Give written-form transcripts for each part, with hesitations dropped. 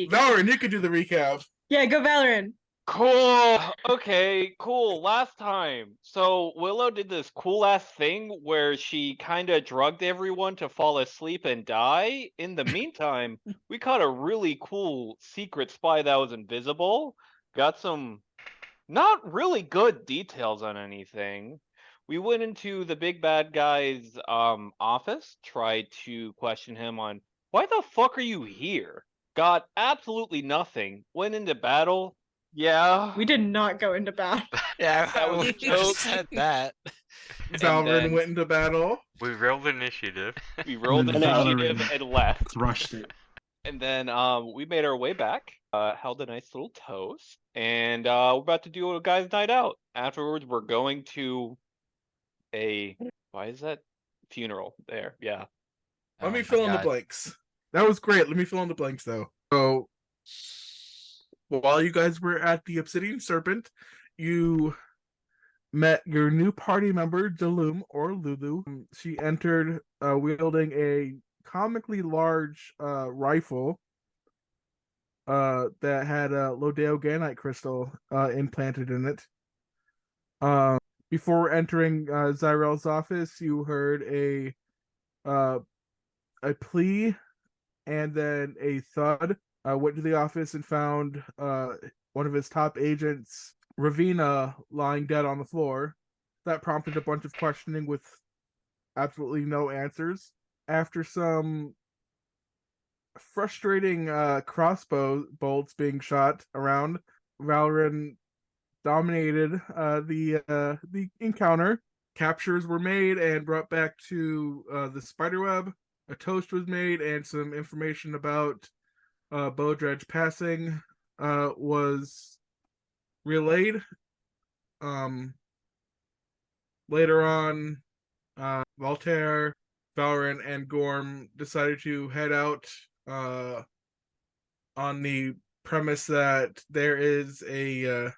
Valorant, you can do the recap. Yeah, go Valorant. Cool. Okay, cool. Last time. So Willow did this cool ass thing where she kind of drugged everyone to fall asleep and die. In the meantime, we caught a really cool secret spy that was invisible. Got some not really good details on anything. We went into the big bad guy's office, tried to question him on why the fuck are you here? Got absolutely nothing. Went into battle. Yeah. We did not go into battle. Yeah, That was we a just joke. said that. Valorant then- went into battle. We rolled initiative. We rolled And then initiative Valorant and left. Crushed it. And then we made our way back, held a nice little toast, and we're about to do a guy's night out. Afterwards, we're going to why is that? Funeral there, yeah. Let me Oh fill my in the God. blanks. That was great. Let me fill in the blanks, though. So, while you guys were at the Obsidian Serpent, you met your new party member, Delum, or Lulu. She entered wielding a comically large rifle that had a Lodeoganite crystal implanted in it. Before entering Zyrel's office, you heard a plea and then a thud. Went to the office and found one of his top agents, Ravina, lying dead on the floor. That prompted a bunch of questioning with absolutely no answers. After some frustrating crossbow bolts being shot around, Valorant dominated the encounter. Captures were made and brought back to the spiderweb. A toast was made, and some information about Bodredge passing was relayed. Later on, Voltaire, Valorant, and Gorm decided to head out on the premise that there is a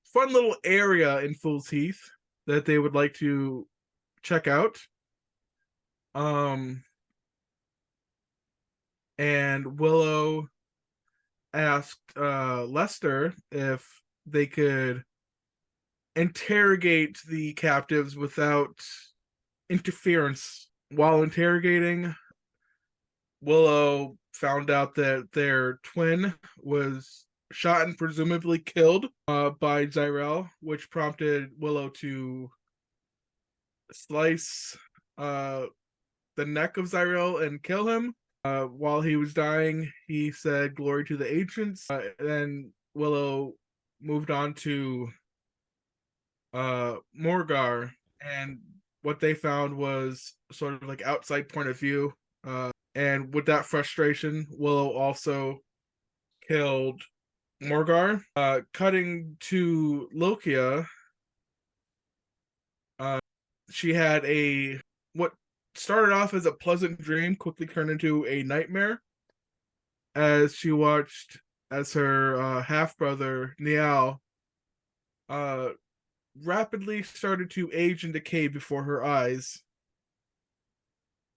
fun little area in Fool's Heath that they would like to check out. And Willow asked Lester if they could interrogate the captives without interference. While interrogating, Willow found out that their twin was shot and presumably killed by Zyrel, which prompted Willow to slice the neck of Zyrel and kill him. While he was dying, he said, "Glory to the ancients." Then Willow moved on to Morgar, and what they found was sort of like outside point of view. And with that frustration, Willow also killed Morgar. Cutting to Lokia, she had what started off as a pleasant dream quickly turned into a nightmare as she watched as her half-brother, Niall, rapidly started to age and decay before her eyes.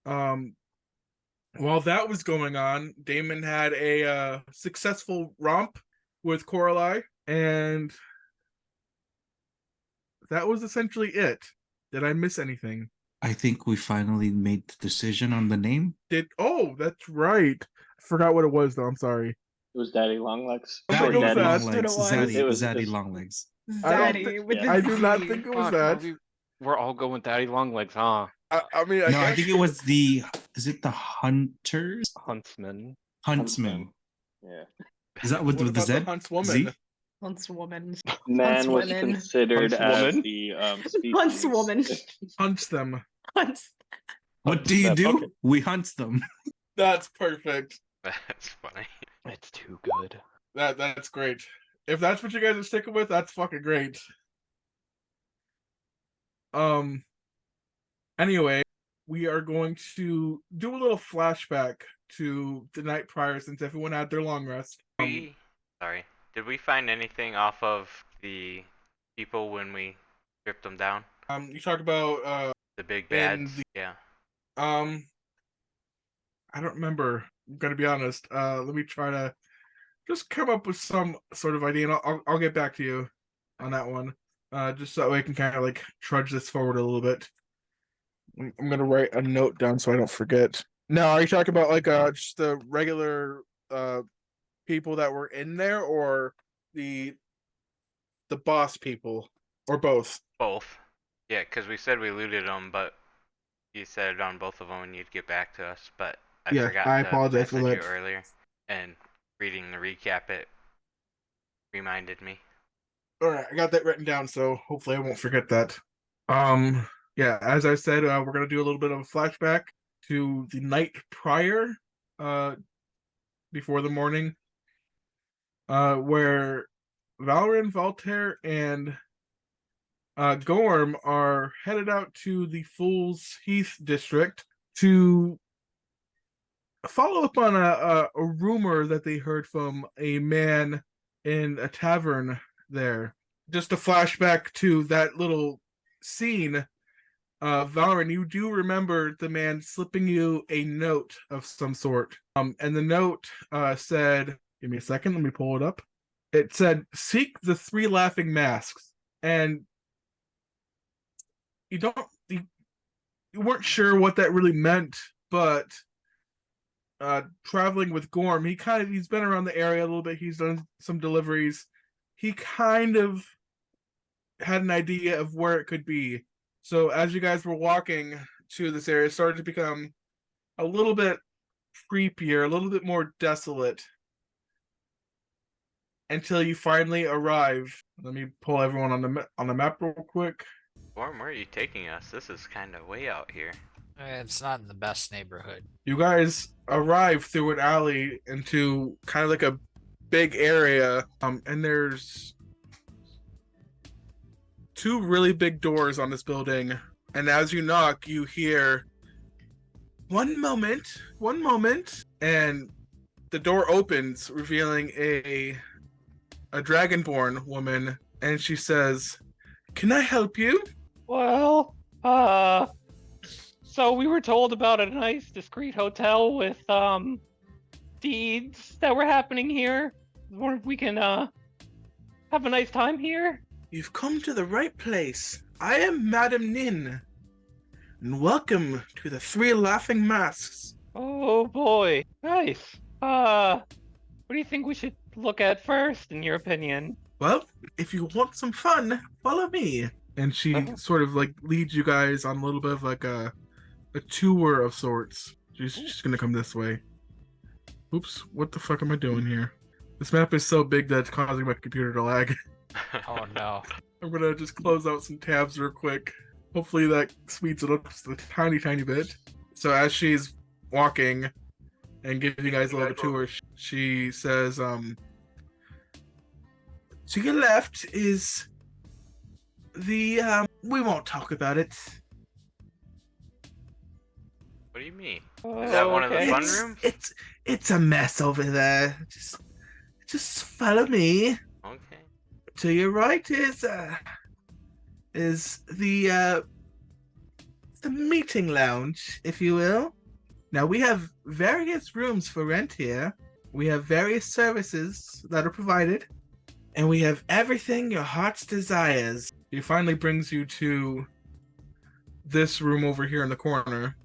While that was going on, Damon had a successful romp with Coralie, and that was essentially it. Did I miss anything? I think we finally made the decision on the name. Oh, that's right. I forgot what it was, though. I'm sorry. It was Daddy Longlegs. I think it was Zaddy that. Longlegs. That's what it was. Zaddy Longlegs. Zaddy with the I do not Z. think it was Fuck, that. we're all going daddy long legs, huh? I mean, No, I think it was is it the Hunters? Huntsman. Huntsman. Yeah. Is that What with the about Z? the Huntswoman? Z? Huntswoman. Man was Huntswomen. considered as Huntswoman? the species. Huntswoman. Hunts them. Hunts. What do you do? Okay. We hunt them. That's perfect. That's funny. It's too good. That's great. If that's what you guys are sticking with, that's fucking great. Anyway, we are going to do a little flashback to the night prior since everyone had their long rest. Sorry. Did we find anything off of the people when we stripped them down? You talk about The big And bads? Yeah. I don't remember. I'm gonna be honest. Let me try to just come up with some sort of idea, and I'll get back to you on that one. Just so that way I can kind of like trudge this forward a little bit. I'm gonna write a note down so I don't forget. Now, are you talking about like just the regular people that were in there, or the boss people, or both? Both. Yeah, because we said we looted them, but you said on both of them and you'd get back to us. But I Yeah, forgot I to apologize for message you that. earlier, and reading the recap it reminded me. All right, I got that written down, so hopefully I won't forget that. Yeah, as I said, we're gonna do a little bit of a flashback to the night prior, before the morning, where Valorant, Voltaire, and Gorm are headed out to the Fool's Heath district to follow up on a rumor that they heard from a man in a tavern there. Just a flashback to that little scene. Valorant, you do remember the man slipping you a note of some sort. And the note said, give me a second, let me pull it up. It said, "Seek the 3 laughing masks." And you don't you weren't sure what that really meant, but traveling with Gorm, he's been around the area a little bit, he's done some deliveries. He kind of had an idea of where it could be. So as you guys were walking to this area, it started to become a little bit creepier, a little bit more desolate, until you finally arrive. Let me pull everyone on the map real quick. Gorm, where are you taking us? This is kind of way out here. It's not in the best neighborhood. You guys arrive through an alley into kind of like a big area, and there's 2 really big doors on this building. And as you knock, you hear, one moment, and the door opens, revealing a dragonborn woman, and she says, "Can I help you?" Well, so we were told about a nice, discreet hotel with deeds that were happening here. Wonder if we can have a nice time here. You've come to the right place. I am Madam Nin, and welcome to the 3 laughing masks. Oh boy, nice. What do you think we should look at first, in your opinion? Well, if you want some fun, follow me. And she sort of like leads you guys on a little bit of like a tour of sorts. She's just gonna come this way. Oops, what the fuck am I doing here? This map is so big that it's causing my computer to lag. Oh no. I'm gonna just close out some tabs real quick. Hopefully that speeds it up just a tiny bit. So as she's walking and giving you guys a little tour, she says, to your left is the we won't talk about it. What do you mean? Is that one of the fun rooms? It's a mess over there. Just follow me. Okay. To your right is the meeting lounge, if you will. Now we have various rooms for rent here. We have various services that are provided, and we have everything your heart's desires. It finally brings you to this room over here in the corner.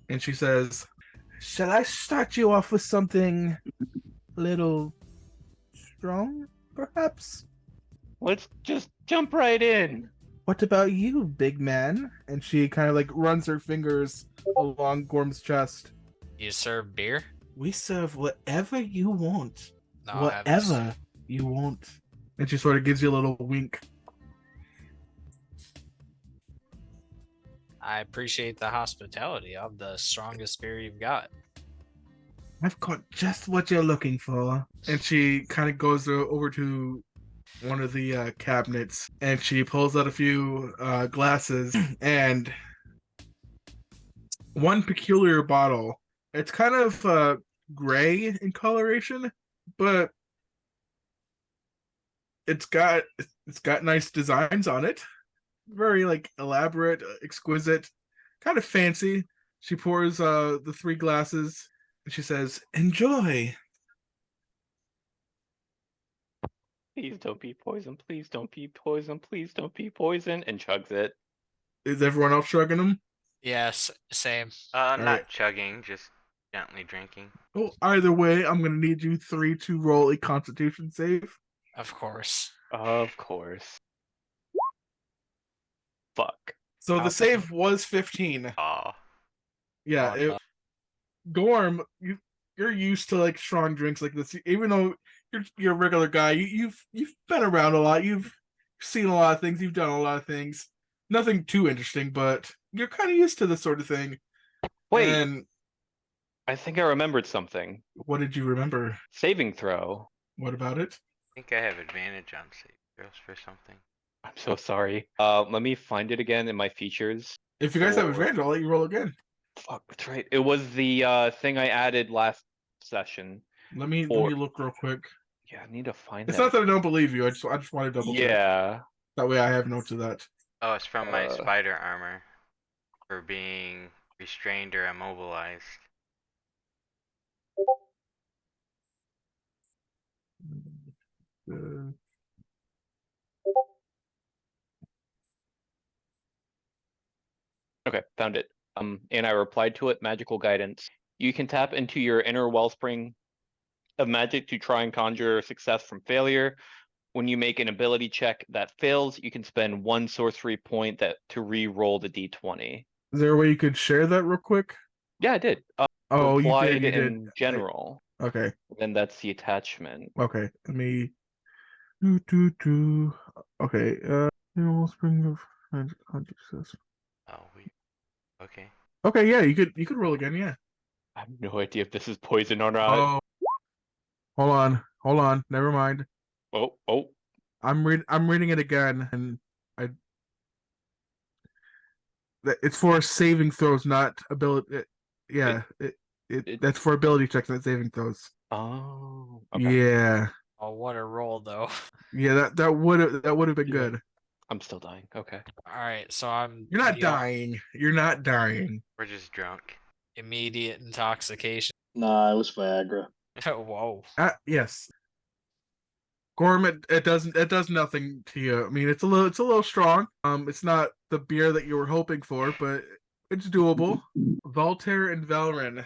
And she says, "Shall I start you off with something a little strong, perhaps? Let's just jump right in. What about you, big man?" And she kind of like runs her fingers along Gorm's chest. You serve beer? We serve whatever you want. No, I haven't Whatever you want. And she sort of gives you a little wink. I appreciate the hospitality. I'm the strongest beer you've got. I've got just what you're looking for. And she kind of goes over to one of the cabinets, and she pulls out a few glasses and one peculiar bottle. It's kind of gray in coloration, but it's got nice designs on it. Very like elaborate, exquisite, kind of fancy. She pours the 3 glasses and she says, "Enjoy." Please don't be poison. Please don't be poison. Please don't be poison. And chugs it. Is everyone else shrugging them? Yes, same. Not right. chugging, just gently drinking. Oh, either way, I'm gonna need you 3 to roll a Constitution save. Of course. Of course. Fuck. So I'll the take save was 15. Aw. Yeah, Oh, no. Gorm, you're used to like strong drinks like this. Even though you're a regular guy, you've been around a lot. You've seen a lot of things. You've done a lot of things. Nothing too interesting, but you're kind of used to this sort of thing. Wait, And I think I remembered something. what did you remember? Saving throw. What about it? I think I have advantage on save throws for something. I'm so sorry. Let me find it again in my features. If you guys have Or- advantage, I'll let you roll again. Fuck, that's right. It was the thing I added last session. Let me Or- look real quick. Yeah, I need to find It's that. not that I don't believe you. I just want to double check. Yeah. That way I have notes of that. Oh, it's from my Uh. spider armor for being restrained or immobilized. Uh, Okay, found it. And I replied to it, magical guidance. You can tap into your inner wellspring of magic to try and conjure success from failure. When you make an ability check that fails, you can spend 1 sorcery point to re-roll the d20. Is there a way you could share that real quick? Yeah, I did. Oh, you Replied did. You did. in general. Okay. Then that's the attachment. Okay. Let me. Okay. Spring of magic consciousness. Oh, okay. Okay. Yeah. You could roll again. Yeah. I have no idea if this is poison or not. Oh. Hold on. Never mind. Oh. I'm reading it again, and it's for saving throws, not ability. That's for ability checks, not saving throws. Oh. Okay. Yeah. Oh, what a roll though. Yeah. That would have been Yeah. good. I'm still dying. Okay. Alright, so I'm You're not the dying. You're not dying. We're just drunk. immediate intoxication. Nah, it was Viagra. Whoa. Yes. Gorm, it does nothing to you. I mean, it's a little strong. It's not the beer that you were hoping for, but it's doable. Voltaire and Valrin,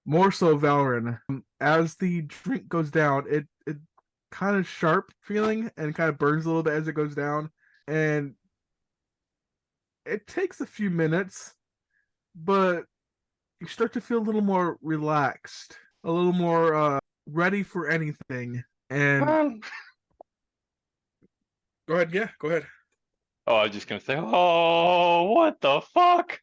more so Valrin. As the drink goes down, it kind of sharp feeling and kind of burns a little bit as it goes down, and it takes a few minutes, but you start to feel a little more relaxed, a little more ready for anything. And go ahead, yeah, go ahead. Oh, I was just gonna say, oh, what the fuck?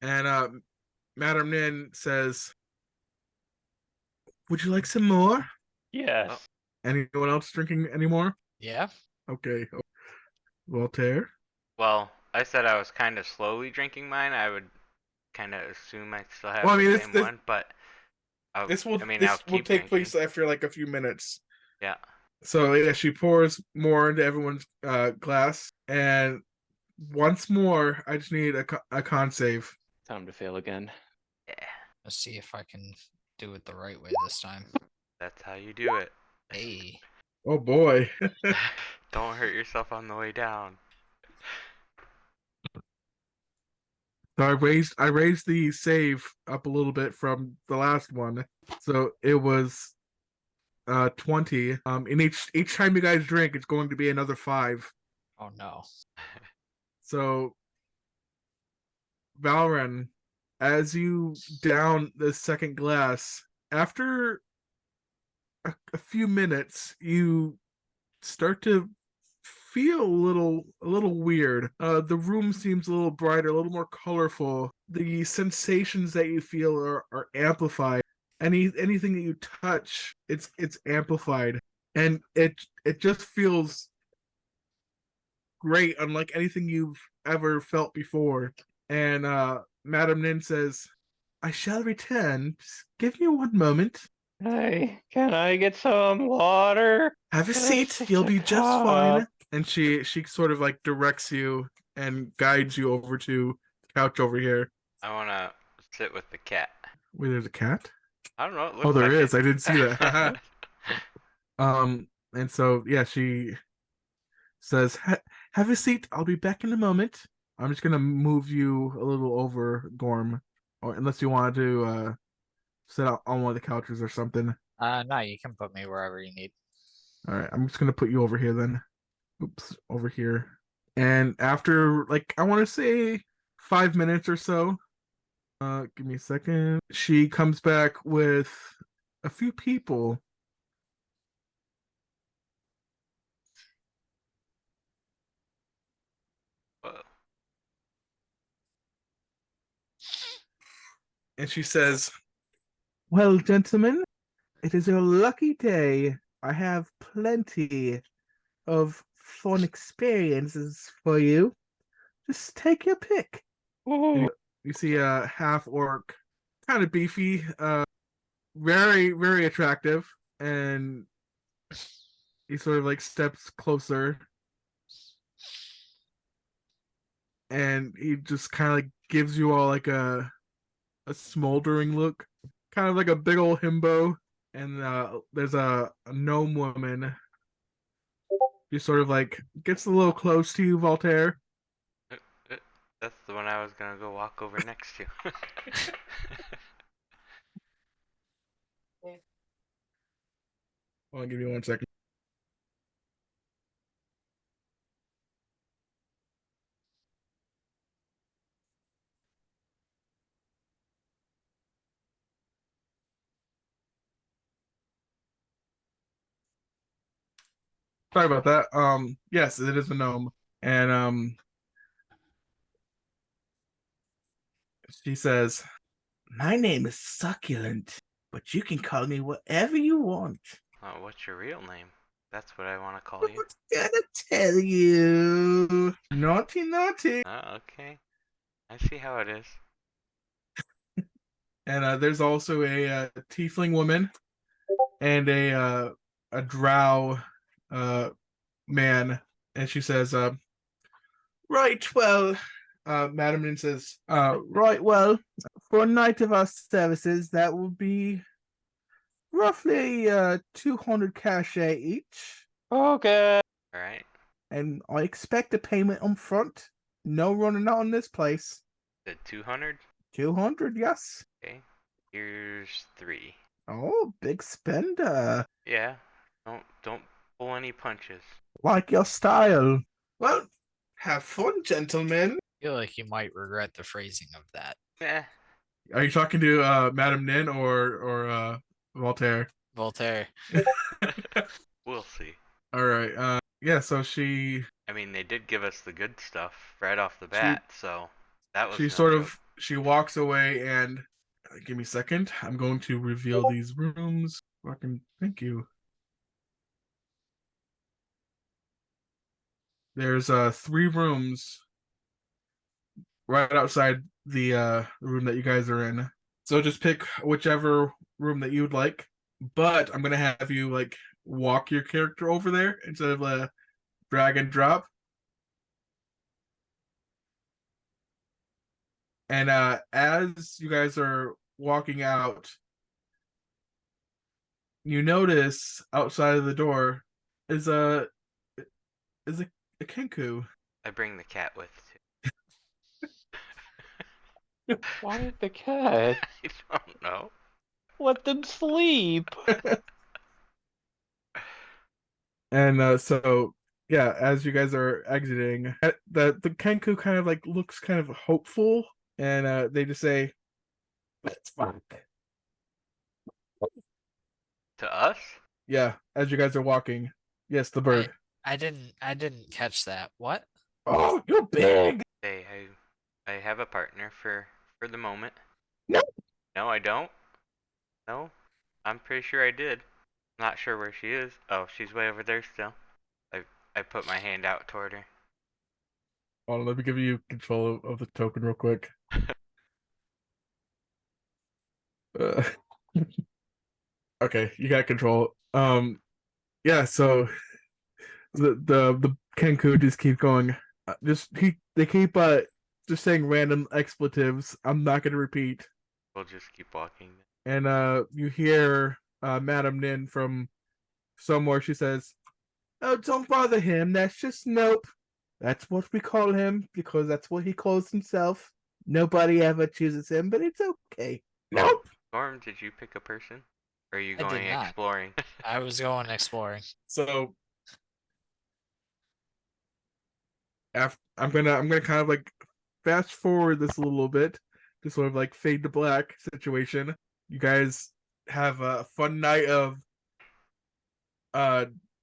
And Madam Nin says, "Would you like some more? Yes. Anyone else drinking anymore?" Yeah? Okay. Voltaire. Well, I said I was kind of slowly drinking mine. I would kind of assume I still have Well, I mean, the this- same this- one, but This will I'll keep take place drinking. after like a few minutes. Yeah. So yeah, she pours more into everyone's glass, and once more, I just need a con save. Time to fail again. Yeah. Let's see if I can do it the right way this time. That's how you do it. Hey. Oh boy. Don't hurt yourself on the way down. So I raised the save up a little bit from the last one. So it was 20. And each time you guys drink, it's going to be another 5. Oh no. So Valren, as you down the second glass, after a few minutes, you start to feel a little weird. The room seems a little brighter, a little more colorful. The sensations that you feel are amplified. Anything that you touch, it's amplified, and it just feels great, unlike anything you've ever felt before. And Madam Nin says, I shall return. Just give me one moment. Hey, can I get some water? Have a Can I seat. sit You'll a be just cup? fine. And she sort of like directs you and guides you over to the couch over here. I wanna sit with the cat. Wait, there's a cat? I don't know. It Oh, looks there like is. it. I didn't see that. And so yeah, she says, "Have a seat. I'll be back in a moment. I'm just gonna move you a little over, Gorm, or unless you wanted to sit out on one of the couches or something. No, you can put me wherever you need. All right, I'm just gonna put you over here then. Oops, over here. And after like I want to say 5 minutes or so, give me a second. She comes back with a few people. Whoa. And she says, "Well, gentlemen, it is your lucky day. I have plenty of fun experiences for you. Just take your pick." Ooh. You see a half orc, kind of beefy, very, very attractive, and he sort of like steps closer and he just kind of like gives you all like a smoldering look, kind of like a big old himbo. And there's a gnome woman. She sort of like gets a little close to you, Voltaire. Uh, uh, That's the one I was gonna go walk over next to. Hold on, give me 1 second. Sorry about that. Yes, it is a gnome, and she says, "My name is Succulent, but you can call me whatever you want." Oh, what's your real name? That's what I want to call I'm you. gonna tell you. Naughty, naughty. Oh, okay. I see how it is. And there's also a tiefling woman and a drow man, and she says, "Right, well, Madam Nin says, right, well, for a night of our services, that will be roughly 200 cachet each, Okay. Alright. and I expect a payment up front. No running out in this place. The 200? 200, yes. Okay. Here's 3. Oh, big spender. Yeah. Don't pull any punches. Like your style. Well, have fun, gentlemen." I feel like you might regret the phrasing of that. Eh. Are you talking to Madam Nin or Voltaire? Voltaire. We'll see. All right. Yeah. So she I mean, they did give us the good stuff right off the bat, so that was she no sort joke. of she walks away and give me a second. I'm going to reveal these rooms. Fucking thank you. There's 3 rooms right outside the room that you guys are in. So just pick whichever room that you would like. But I'm gonna have you like walk your character over there instead of drag and drop. And as you guys are walking out, you notice outside of the door is a kenku. I bring the cat with Why the cat? too. I don't know. Let them sleep. And so yeah, as you guys are exiting, the kenku kind of like looks kind of hopeful, and they just say, "Let's fuck." To us? Yeah, as you guys are walking. Yes, the bird. I didn't catch that. What? Oh, you're big. Hey, I have a partner for the moment. No. No, I don't. No, I'm pretty sure I did. Not sure where she is. Oh, she's way over there still. I put my hand out toward her. Hold on, let me give you control of the token real quick. Uh, okay, you got control. Yeah. So the Kenku just keep going. They keep just saying random expletives. I'm not gonna repeat. We'll just keep walking. And you hear Madam Nin from somewhere. She says, "Oh, don't bother him. That's just Nope. That's what we call him because that's what he calls himself. Nobody ever chooses him, but it's okay. Nope." Norm, did you pick a person? Or are you I did going not. exploring? I was going exploring. So I'm gonna kind of like fast forward this a little bit to sort of like fade to black situation. You guys have a fun night of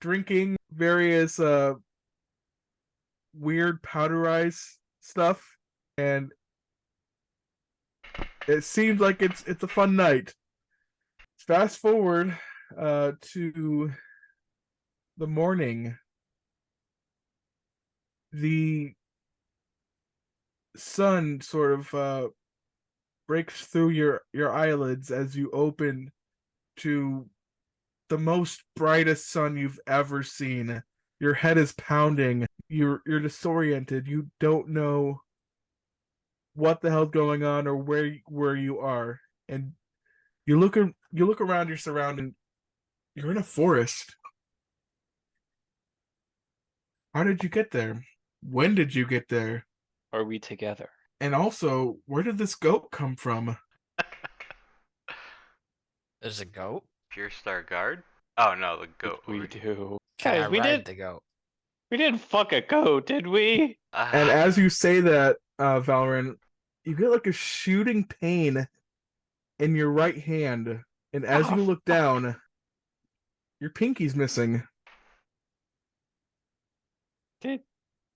drinking various weird powderized stuff, and it seems like it's a fun night. Fast forward to the morning. The sun sort of breaks through your eyelids as you open to the most brightest sun you've ever seen. Your head is pounding. You're disoriented. You don't know what the hell's going on or where you are. And you look around your surrounding. You're in a forest. How did you get there? When did you get there? Are we together? And also, where did this goat come from? There's a goat. Pure Star Guard? Oh no, the goat. We over do. Can Guys, I we ride did. the goat? We didn't fuck a goat, did we? And as you say that, Valorant, you get like a shooting pain in your right hand. And as Oh, you look down, your pinky's missing. Did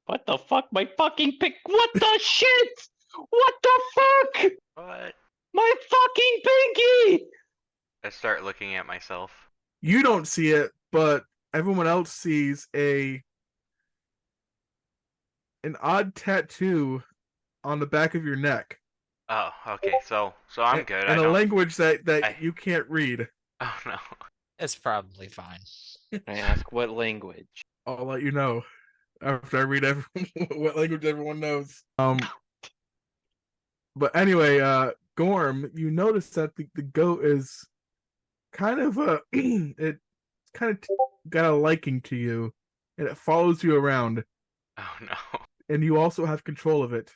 what the fuck? My fucking pick. What the shit? What the fuck? What? My fucking pinky! I start looking at myself. You don't see it, but everyone else sees an odd tattoo on the back of your neck. Oh, okay. So I'm in, good. in I a don't. language that I- you can't read. Oh no. It's probably fine. I ask what language. I'll let you know after I read what language everyone knows. But anyway, Gorm, you notice that the goat is kind of it kind of got a liking to you, and it follows you around, Oh no. and you also have control of it.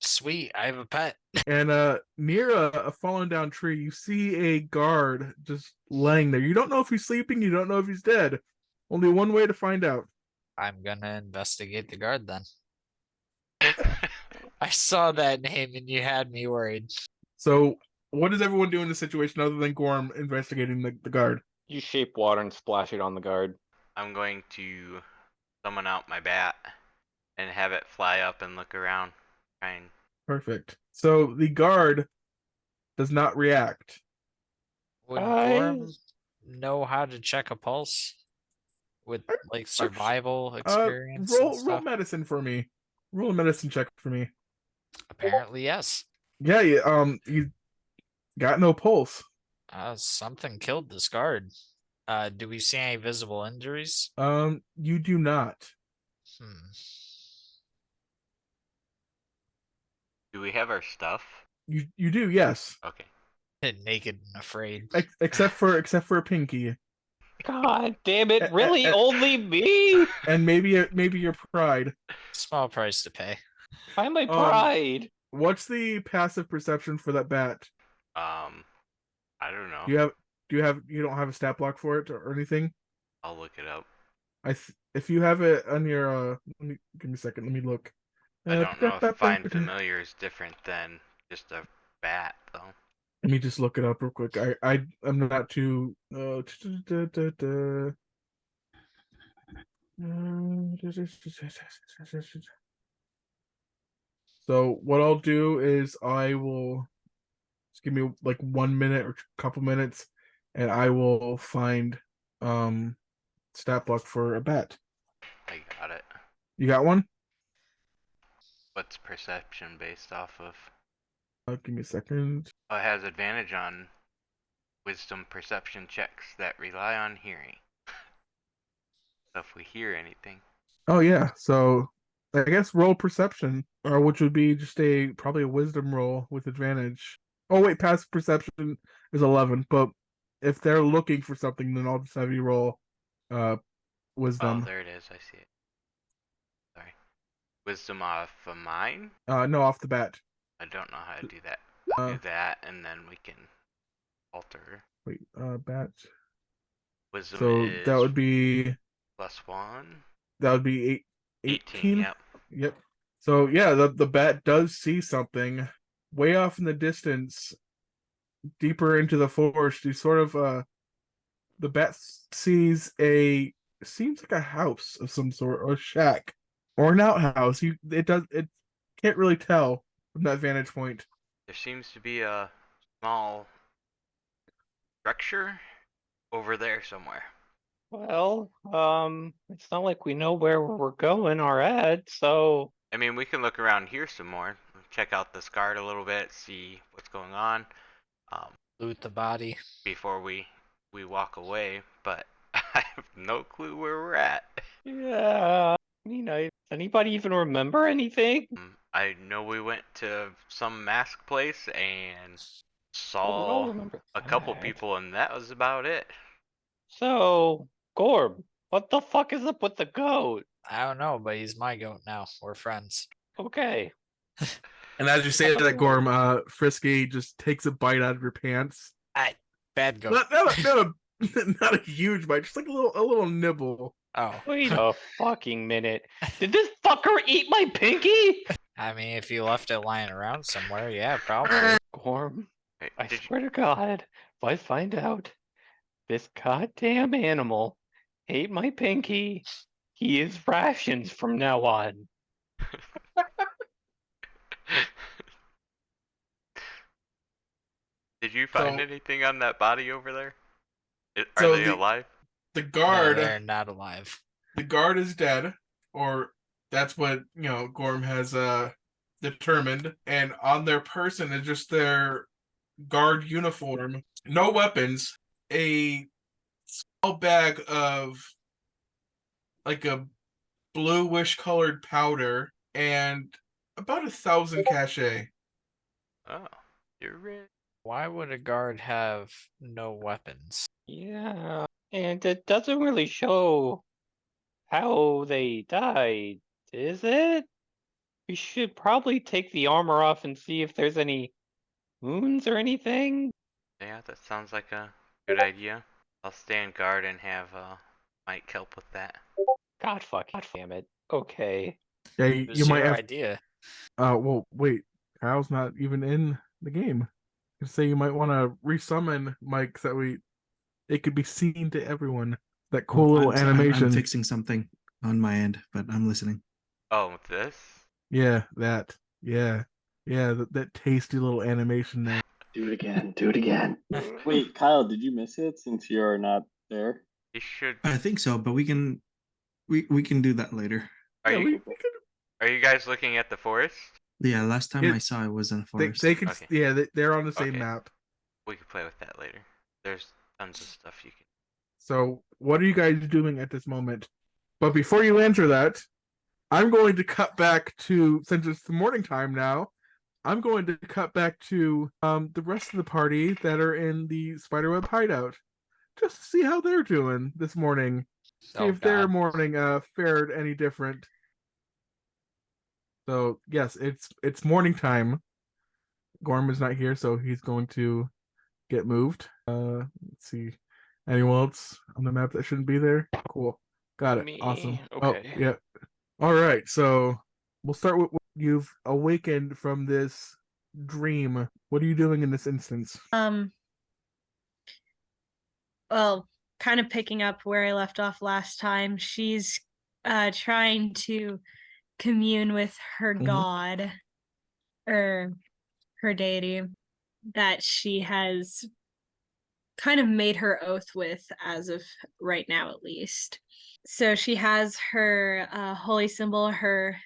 Sweet, I have a pet. And near a fallen down tree, you see a guard just laying there. You don't know if he's sleeping. You don't know if he's dead. Only one way to find out. I'm gonna investigate the guard then. I saw that name and you had me worried. So, what does everyone do in this situation other than Gorm investigating the guard? You shape water and splash it on the guard. I'm going to summon out my bat and have it fly up and look around. Try and Perfect. So the guard does not react. Would I- Gorm know how to check a pulse with like survival experience and Roll stuff? medicine for me. Roll a medicine check for me. Apparently, yes. Yeah, you got no pulse. Something killed this guard. Do we see any visible injuries? You do not. Hmm. do we have our stuff? You do, yes. Okay. Naked and afraid. Except for a pinky God damn it! Eh, Really, eh, eh. only me? and maybe your pride. Small price to pay. Find my pride. What's the passive perception for that bat? I don't know. You don't have a stat block for it or anything? I'll look it up. If you have it on your give me a second, let me look. I don't know if find familiar is different than just a bat though. Let me just look it up real quick. I'm not too So what I'll do is I will just give me like 1 minute or a couple minutes, and I will find stat block for a bat. I got it. You got one? What's perception based off of? Give me a second. It has advantage on wisdom perception checks that rely on hearing. So if we hear anything. Oh yeah, so I guess roll perception, or which would be just probably a wisdom roll with advantage. Oh wait, passive perception is 11, but if they're looking for something, then I'll just have you roll Oh, wisdom. there it is. I see it. Sorry. Wisdom off of mine? No, off the bat. I don't know how to do that. I'll do that, and then we can alter. Wait, bat. Wisdom So is that would be +1. eight, 18. Yep. Yep. So yeah, the bat does see something way off in the distance, deeper into the forest. You sort of the bat sees seems like a house of some sort, or a shack, or an outhouse. It can't really tell from that vantage point. There seems to be a small structure over there somewhere. Well, it's not like we know where we're going or at, so I mean, we can look around here some more, check out this guard a little bit, see what's going on, Loot the body. before we walk away. But I have no clue where we're at. yeah. Does anybody even remember anything? I know we went to some mask place and Oh, we all saw remember a couple that. people, and that was about it. So, Gorb, what the fuck is up with the goat? I don't know, but he's my goat now. We're friends. Okay. And as you say that, Gorm, Frisky just takes a bite out of your pants. Bad goat. Not a huge bite, just like a little nibble. Oh. Wait a fucking minute. Did this fucker eat my pinky? I mean, if you left it lying around somewhere, yeah, probably. Gorm, Hey, I did you- swear to God, if I find out this goddamn animal ate my pinky, he is rations from now on. Did you find So- anything on that body over there? Are So they alive? The No, guard, they're not alive. the guard is dead, or that's what Gorm has determined. And on their person is just their guard uniform, no weapons, a small bag of like a bluish colored powder, and about 1,000 cachet. Oh, you're right. Why would a guard have no weapons? Yeah, and it doesn't really show how they died, is it? We should probably take the armor off and see if there's any wounds or anything. Yeah, that sounds like a good idea. I'll stand guard and have Mike help with that. God damn it. Okay. Yeah, It was you might your have. idea. Well, wait. Kyle's not even in the game. You say you might want to resummon Mike so that it could be seen to everyone. That cool little animation. I'm fixing something on my end, but I'm listening. Oh, with this? Yeah, that. Yeah, that tasty little animation there. Do it again. Do it again. Wait, Kyle, did you miss it since you're not there? He should. I think so, but we can do that later. Are Yeah, you are you guys looking at the forest? Yeah, last time Yeah, I saw it was in a They, forest. they can. Okay. Yeah, they're on the same Okay. map. We can play with that later. There's tons of stuff you can. So, what are you guys doing at this moment? But before you answer that, I'm going to cut back to, since it's the morning time now, I'm going to cut back to the rest of the party that are in the spiderweb hideout, just to see how they're doing this morning. See Oh, if their God. morning fared any different. So yes, it's morning time. Gorm is not here, so he's going to get moved. Let's see. Anyone else on the map that shouldn't be there? Cool. Got it. Me. Awesome. Okay. Oh, yeah. All right. So we'll start with you've awakened from this dream. What are you doing in this instance? Well, kind of picking up where I left off last time, she's trying to commune with her Mhm. god or her deity that she has kind of made her oath with as of right now, at least. So she has her holy symbol, her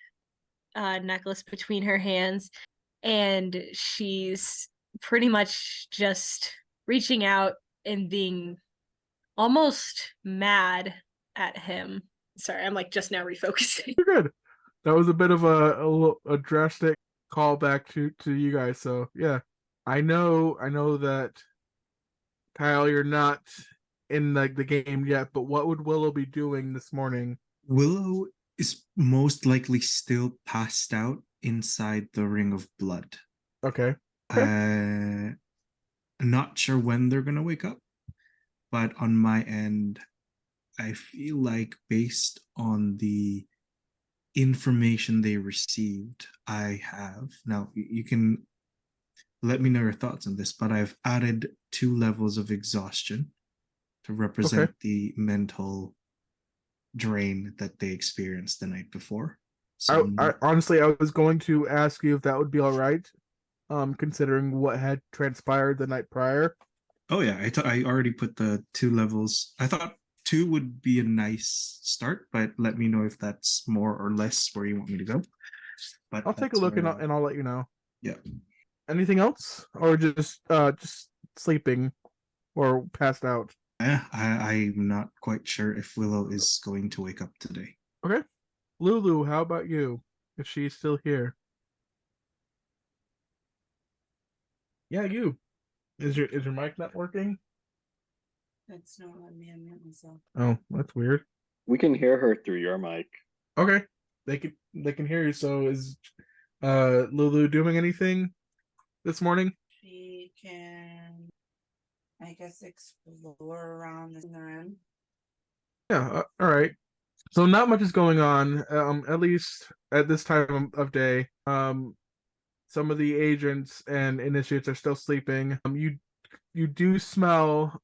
necklace between her hands, and she's pretty much just reaching out and being almost mad at him. Sorry, I'm like just now refocusing. You're good. That was a bit of a drastic callback to you guys. So yeah, I know that Kyle, you're not in the game yet, but what would Willow be doing this morning? Willow is most likely still passed out inside the ring of blood. Okay. Not sure when they're gonna wake up, but on my end, I feel like based on the information they received, I have now. You can let me know your thoughts on this, but I've added 2 levels of exhaustion to represent the mental drain that they experienced the night before. So I honestly, I was going to ask you if that would be all right, considering what had transpired the night prior. oh yeah, I already put the 2 levels. I thought 2 would be a nice start, but let me know if that's more or less where you want me to go. But I'll take a look and I'll let you know. Yeah. Anything else, or just sleeping or passed out? I'm not quite sure if Willow is going to wake up today. Okay, Lulu, how about you? If she's still here? Yeah, you. Is your mic not working? That's not letting me unmute myself. Oh, that's weird. We can hear her through your mic. Okay, they can hear you. So is Lulu doing anything this morning? She can, I guess, explore around the room. Yeah, all right. So not much is going on, at least at this time of day. Some of the agents and initiates are still sleeping. You do smell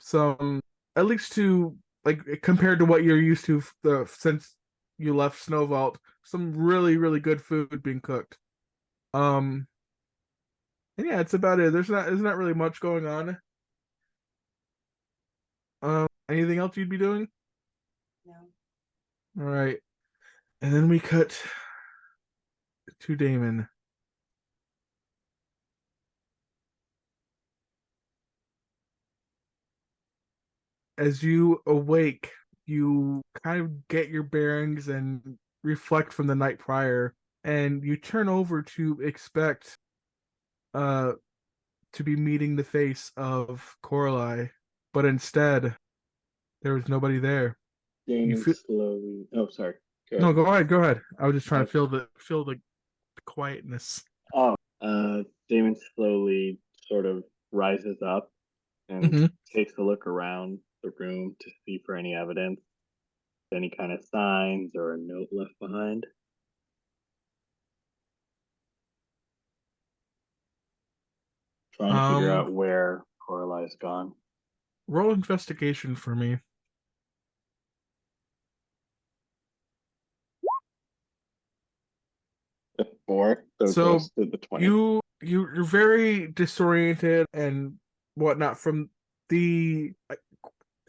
some, at least to like compared to what you're used to since you left Snow Vault, some really good food being cooked. And yeah, it's about it. There's not really much going on. Anything else you'd be doing? No. All right. And then we cut to Damon. As you awake, you kind of get your bearings and reflect from the night prior, and you turn over to expect to be meeting the face of Coralie, but instead there was nobody there. You Damon feel slowly. Oh, sorry. Go no, ahead. go ahead. I was just trying to Okay. feel the quietness. Oh, Damon slowly sort of rises up and Mhm. takes a look around the room to see for any evidence, any kind of signs or a note left behind. Trying to figure out where Coralie's gone. Roll investigation for me. The 4, so So close to the 20. you're very disoriented and whatnot from the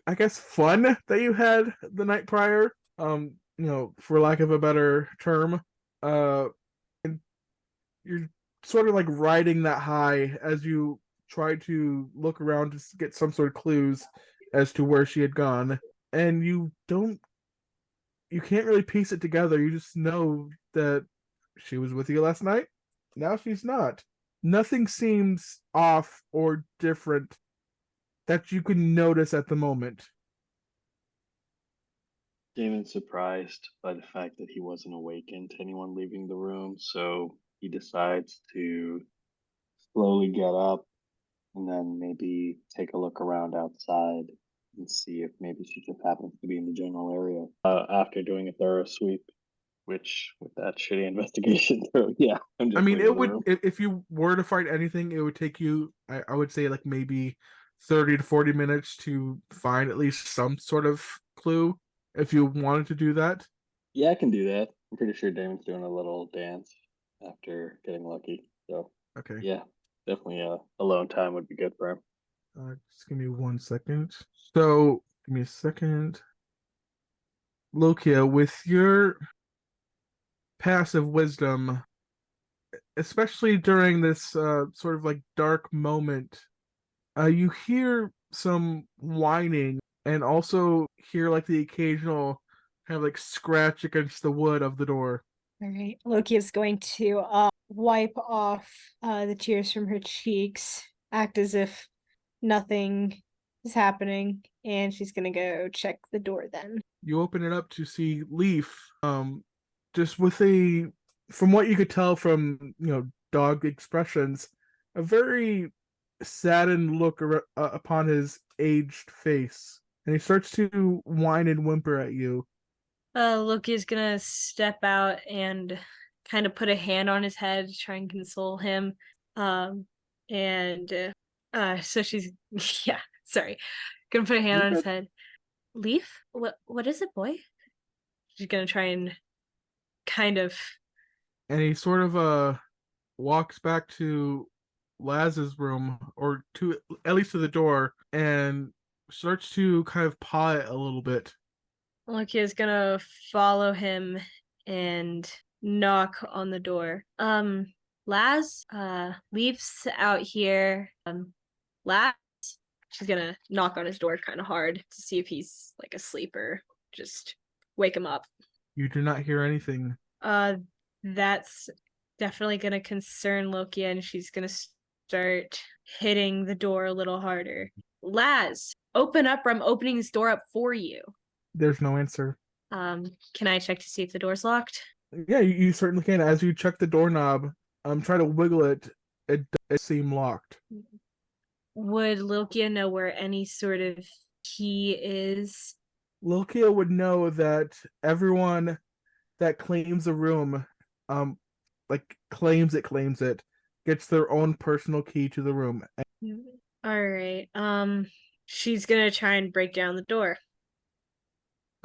I guess fun that you had the night prior. For lack of a better term. And you're sort of like riding that high as you try to look around to get some sort of clues as to where she had gone. And you can't really piece it together. You just know that she was with you last night. Now she's not. Nothing seems off or different that you can notice at the moment. Damon's surprised by the fact that he wasn't awakened to anyone leaving the room, so he decides to slowly get up and then maybe take a look around outside and see if maybe she just happens to be in the general area. After doing a thorough sweep, which with that shitty investigation through, yeah, I'm just I mean, leaving it the would room. if you were to find anything, it would take you, I would say, like maybe 30 to 40 minutes to find at least some sort of clue if you wanted to do that. Yeah, I can do that. I'm pretty sure Damon's doing a little dance after getting lucky. So Okay. yeah, definitely alone time would be good for him. Just give me 1 second. So give me a second. Lokia, with your passive wisdom, especially during this sort of like dark moment, you hear some whining and also hear like the occasional kind of like scratch against the wood of the door. All right. Loki is going to wipe off the tears from her cheeks, act as if nothing is happening, and she's gonna go check the door then. You open it up to see Leaf, just with a, from what you could tell from dog expressions, a very saddened look upon his aged face, and he starts to whine and whimper at you. Loki is gonna step out and kind of put a hand on his head to try and console him. And so she's yeah, sorry. Gonna put a hand on his head. Leaf? What is it, boy? She's gonna try and kind of And he sort of walks back to Laz's room, or to at least to the door, and starts to kind of paw it a little bit. Loki is gonna follow him and knock on the door. Laz, Leaf's out here. Laz, she's gonna knock on his door kind of hard to see if he's like asleep or just wake him up. You do not hear anything. That's definitely gonna concern Loki, and she's gonna start hitting the door a little harder. Laz, open up, or I'm opening this door up for you. There's no answer. Can I check to see if the door's locked? Yeah, you certainly can. As you check the doorknob, try to wiggle it, it does seem locked. Would Lilkia know where any sort of key is? Lilkia would know that everyone that claims a room, like claims it, gets their own personal key to the room. All right. She's gonna try and break down the door.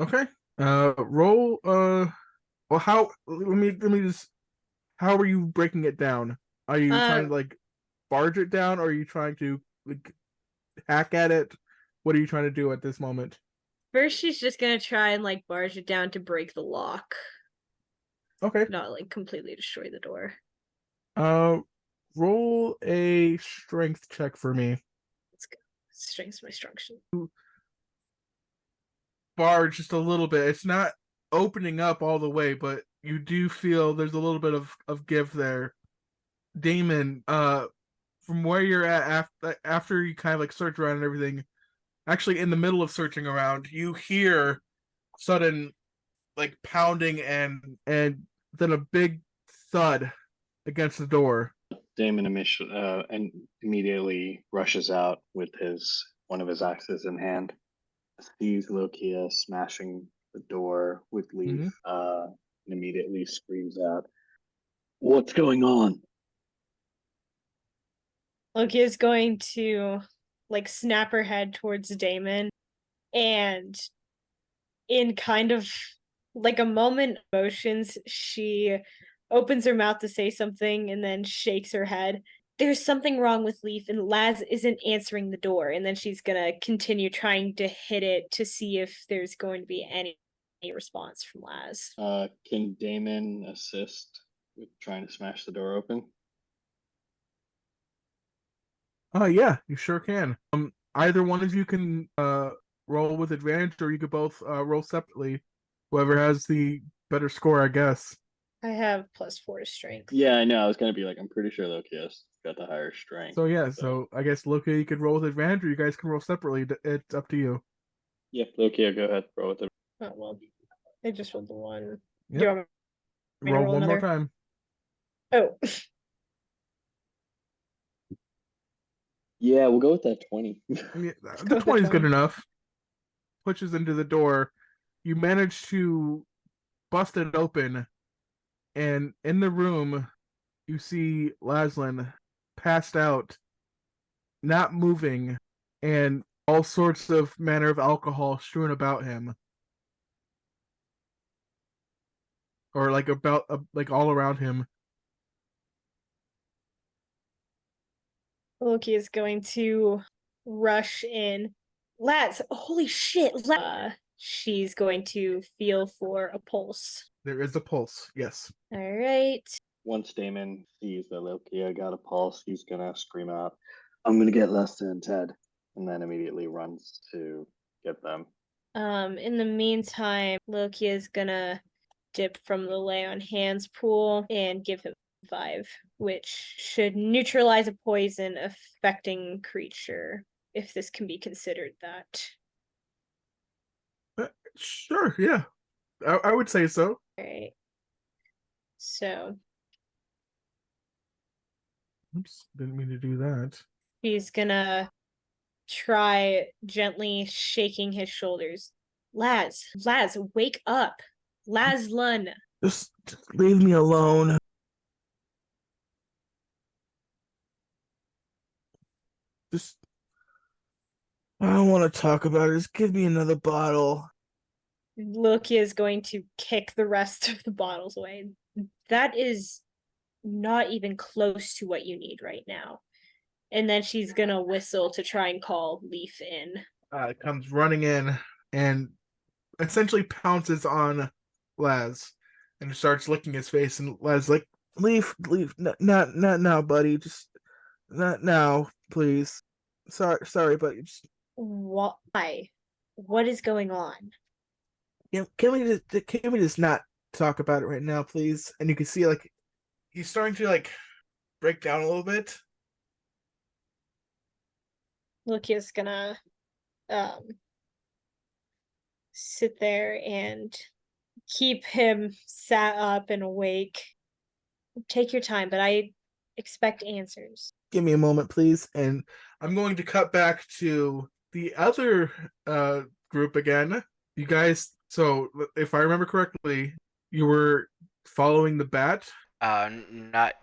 Okay. Roll. Well, how? Let me just. How are you breaking it down? Are you trying to like barge it down, or are you trying to like hack at it? What are you trying to do at this moment? First, she's just gonna try and like barge it down to break the lock. Okay. Not like completely destroy the door. Roll a strength check for me. Let's go. Strength's my strong suit. Barge just a little bit. It's not opening up all the way, but you do feel there's a little bit of give there. Damon, from where you're at after you kind of like search around and everything, actually in the middle of searching around, you hear sudden like pounding and then a big thud against the door. Damon and immediately rushes out with one of his axes in hand. Sees Lokia smashing the door with Leaf, and immediately screams out, "What's going on?" Loki is going to like snap her head towards Damon, and in kind of like a moment of emotions, she opens her mouth to say something and then shakes her head. There's something wrong with Leaf, and Laz isn't answering the door, and then she's gonna continue trying to hit it to see if there's going to be any response from Laz. Can Damon assist with trying to smash the door open? Yeah, you sure can. Either one of you can roll with advantage, or you could both roll separately. Whoever has the better score, I guess. I have +4 to strength. Yeah, I know. I was gonna be like, I'm pretty sure Lokia's got the higher strength. So yeah, so I guess Loki, you could roll with advantage, or you guys can roll separately. It's up to you. Yep, Lokia, go ahead, roll with it. Oh well, I just rolled the one. Yep. Do you want me to Roll one more another? time. Oh, Yeah, we'll go with that 20. Yeah, go the with 20 is good 20. enough. Pushes into the door. You manage to bust it open, and in the room, you see Laszlo passed out, not moving, and all sorts of manner of alcohol strewn about him, or like about like all around him. Loki is going to rush in. Laz, holy shit! She's going to feel for a pulse. There is a pulse. Yes. All right. once Damon sees that Lokia got a pulse, he's gonna scream out, "I'm gonna get Lester and Ted," and then immediately runs to get them. In the meantime, Loki is gonna dip from the lay on hands pool and give him 5, which should neutralize a poison affecting creature, if this can be considered that. Sure, yeah. I would say so. Alright. So Oops, didn't mean to do that. he's gonna try gently shaking his shoulders. Laz, wake up. Lazlun. Just leave me alone. Just, I don't want to talk about it. Just give me another bottle. Loki is going to kick the rest of the bottles away. That is not even close to what you need right now. And then she's gonna whistle to try and call Leaf in. Comes running in and essentially pounces on Laz and starts licking his face. And Laz like, leave, not now, buddy. Just not now, please. Sorry, buddy. Just, Why? What is going on? can we just not talk about it right now, please? And you can see like he's starting to like break down a little bit. Loki is gonna sit there and keep him sat up and awake. Take your time, but I expect answers. Give me a moment, please. And I'm going to cut back to the other group again. You guys, so if I remember correctly, you were following the bat. Not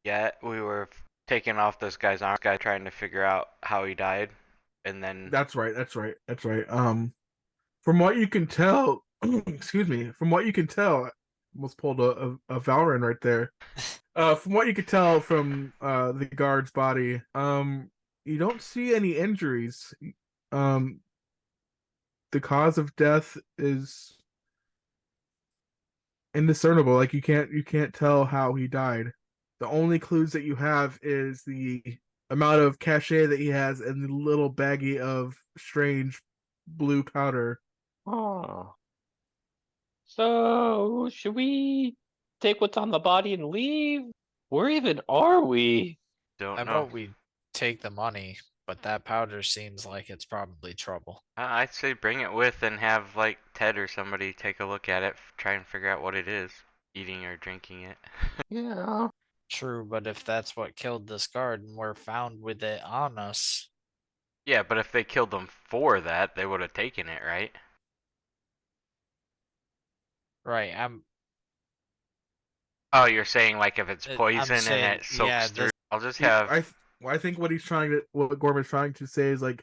yet. We were taking off this guy's arm, trying to figure out how he died, and then That's right. From what you can tell, excuse me. From what you can tell, almost pulled a Valorant right there. From what you could tell from the guard's body, you don't see any injuries. Um, the cause of death is indiscernible. Like you can't tell how he died. The only clues that you have is the amount of cachet that he has and the little baggie of strange blue powder. Oh. So, should we take what's on the body and leave? Where even are we? don't How know. about we take the money? But that powder seems like it's probably trouble. I'd say bring it with and have like Ted or somebody take a look at it, try and figure out what it is, eating or drinking it. Yeah. True, but if that's what killed this guard and we're found with it on us, Yeah, but if they killed them for that, they would have taken it, right? right? Oh, you're saying like if it's I'm poison and saying, it soaks yeah, through. this, I'll just Yeah, have. I think what Gorman's trying to say is like,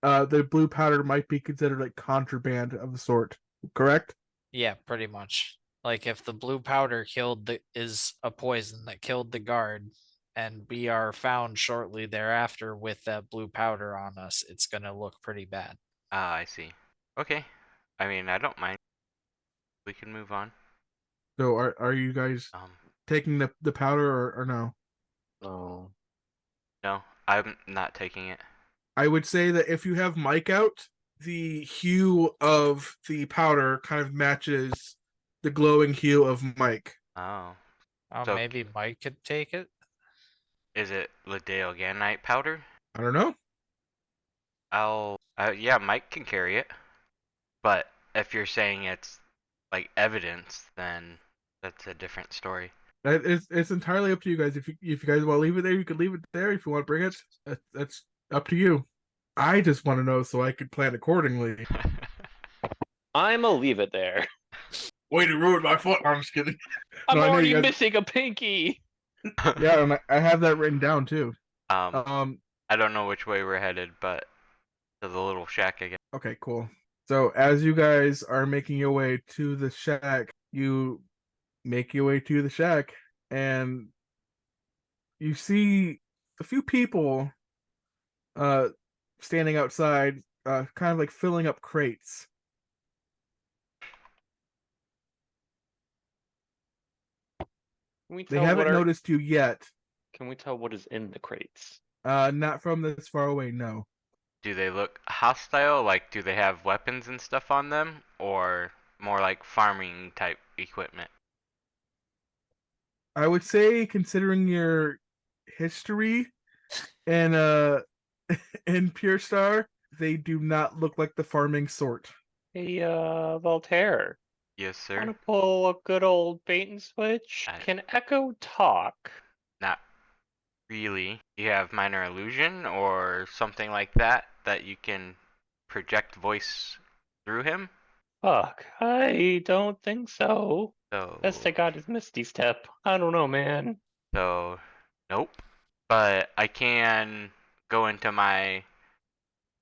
the blue powder might be considered like contraband of the sort. Correct? yeah, pretty much. Like if the blue powder is a poison that killed the guard, and we are found shortly thereafter with that blue powder on us, it's gonna look pretty bad. Ah, I see. Okay. I mean, I don't mind. We can move on. So are you guys taking the powder or no? No. No, I'm not taking it. I would say that if you have Mike out, the hue of the powder kind of matches the glowing hue of Mike. Oh. Oh, So- maybe Mike could take it. Is it Lideoganite powder? I don't know. Yeah, Mike can carry it. But if you're saying it's like evidence, then that's a different story. It's entirely up to you guys. If you guys want to leave it there, you can leave it there. If you want to bring it, that's up to you. I just want to know so I could plan accordingly. I'ma leave it there. Way to ruin my foot. I'm just kidding. I'm No, I know already you guys- missing a pinky. Yeah, and I have that written down too. I don't know which way we're headed, but to the little shack again. Okay, cool. So as you guys are making your way to the shack, you make your way to the shack and you see a few people standing outside, kind of like filling up crates. Can we They tell what haven't are? noticed you yet. Can we tell what is in the crates? Not from this far away, no. Do they look hostile? Like, do they have weapons and stuff on them? Or more like farming type equipment? I would say, considering your history and in Pure Star, they do not look like the farming sort. Hey, Voltaire. Yes, Want sir. to pull a good old bait and switch? I- Can Echo talk? Not really. You have minor illusion or something like that that you can project voice through him? Fuck, I don't think so. So, Best I got is Misty Step. I don't know, man. so nope. But I can go into my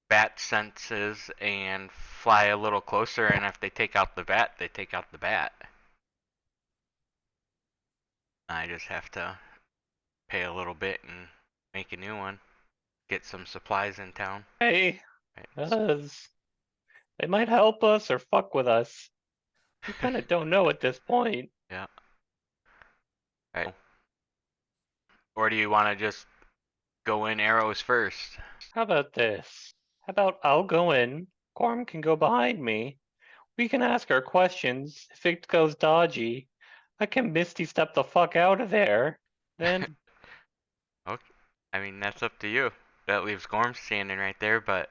bat senses and fly a little closer, and if they take out the bat, they take out the bat. I just have to pay a little bit and make a new one. Get some supplies in town. Hey, Right. they might help us or fuck with us. We kind of don't know at this point. Yeah. Right. Or do you want to just go in arrows first? How about this? How about I'll go in, Gorm can go behind me. We can ask our questions. If it goes dodgy, I can Misty Step the fuck out of there. Then, Okay. I mean, that's up to you. That leaves Gorm standing right there, but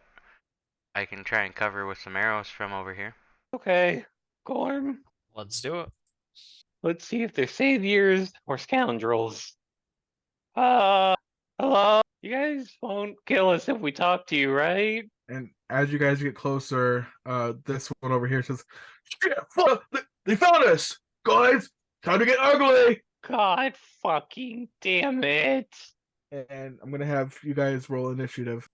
I can try and cover with some arrows from over here. okay, Gorm, Let's do it. let's see if they're saviors or scoundrels. Hello? You guys won't kill us if we talk to you, right? And as you guys get closer, this one over here says, "Shit, fuck, they found us! Guys, time to get ugly!" God fucking damn it. And I'm gonna have you guys roll initiative.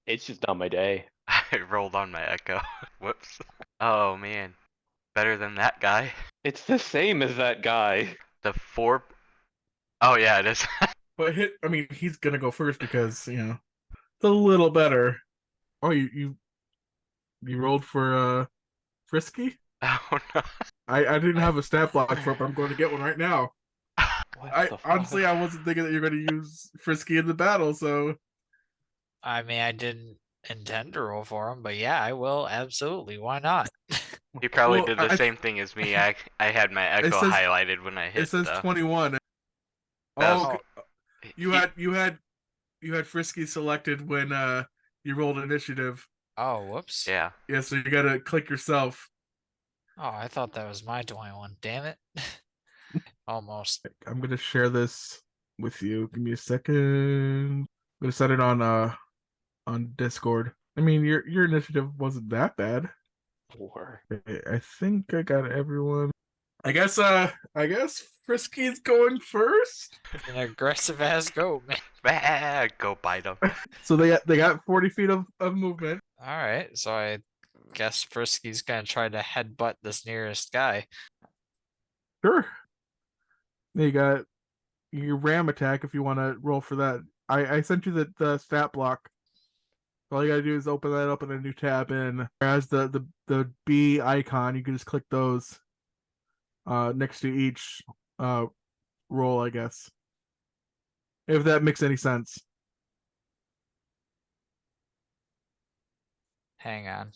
It's just not my day. I rolled on my echo. Whoops. Oh man. Better than that guy. It's the same as that guy. The 4. Oh yeah, it is. But I mean, he's gonna go first because it's a little better. Oh, you rolled for Frisky? Oh no. I didn't have a stat block for it, but I'm going to get one right now. What I the fuck? honestly I wasn't thinking that you're going to use Frisky in the battle, so I mean, I didn't intend to roll for him, but yeah, I will absolutely. Why not? He probably Well, did the same thing as me. I had my echo says- highlighted when I hit it says the 21. That Oh, was- you had Frisky selected when you rolled initiative. Oh, whoops. Yeah. Yeah, so you got to click yourself. Oh, I thought that was my 21. Damn it. Almost. I'm going to share this with you. Give me a second. I'm going to set it on Discord. I mean, your initiative wasn't that bad. 4. I think I got everyone. I guess Frisky's going first. An aggressive ass goat, man. Ah, go bite him. So they got 40 feet of movement. All right, so I guess Frisky's gonna try to headbutt this nearest guy. Sure. You got your ram attack if you want to roll for that. I sent you the stat block. All you gotta do is open that up in a new tab, and as the B icon, you can just click those next to each roll, I guess. If that makes any sense. Hang on.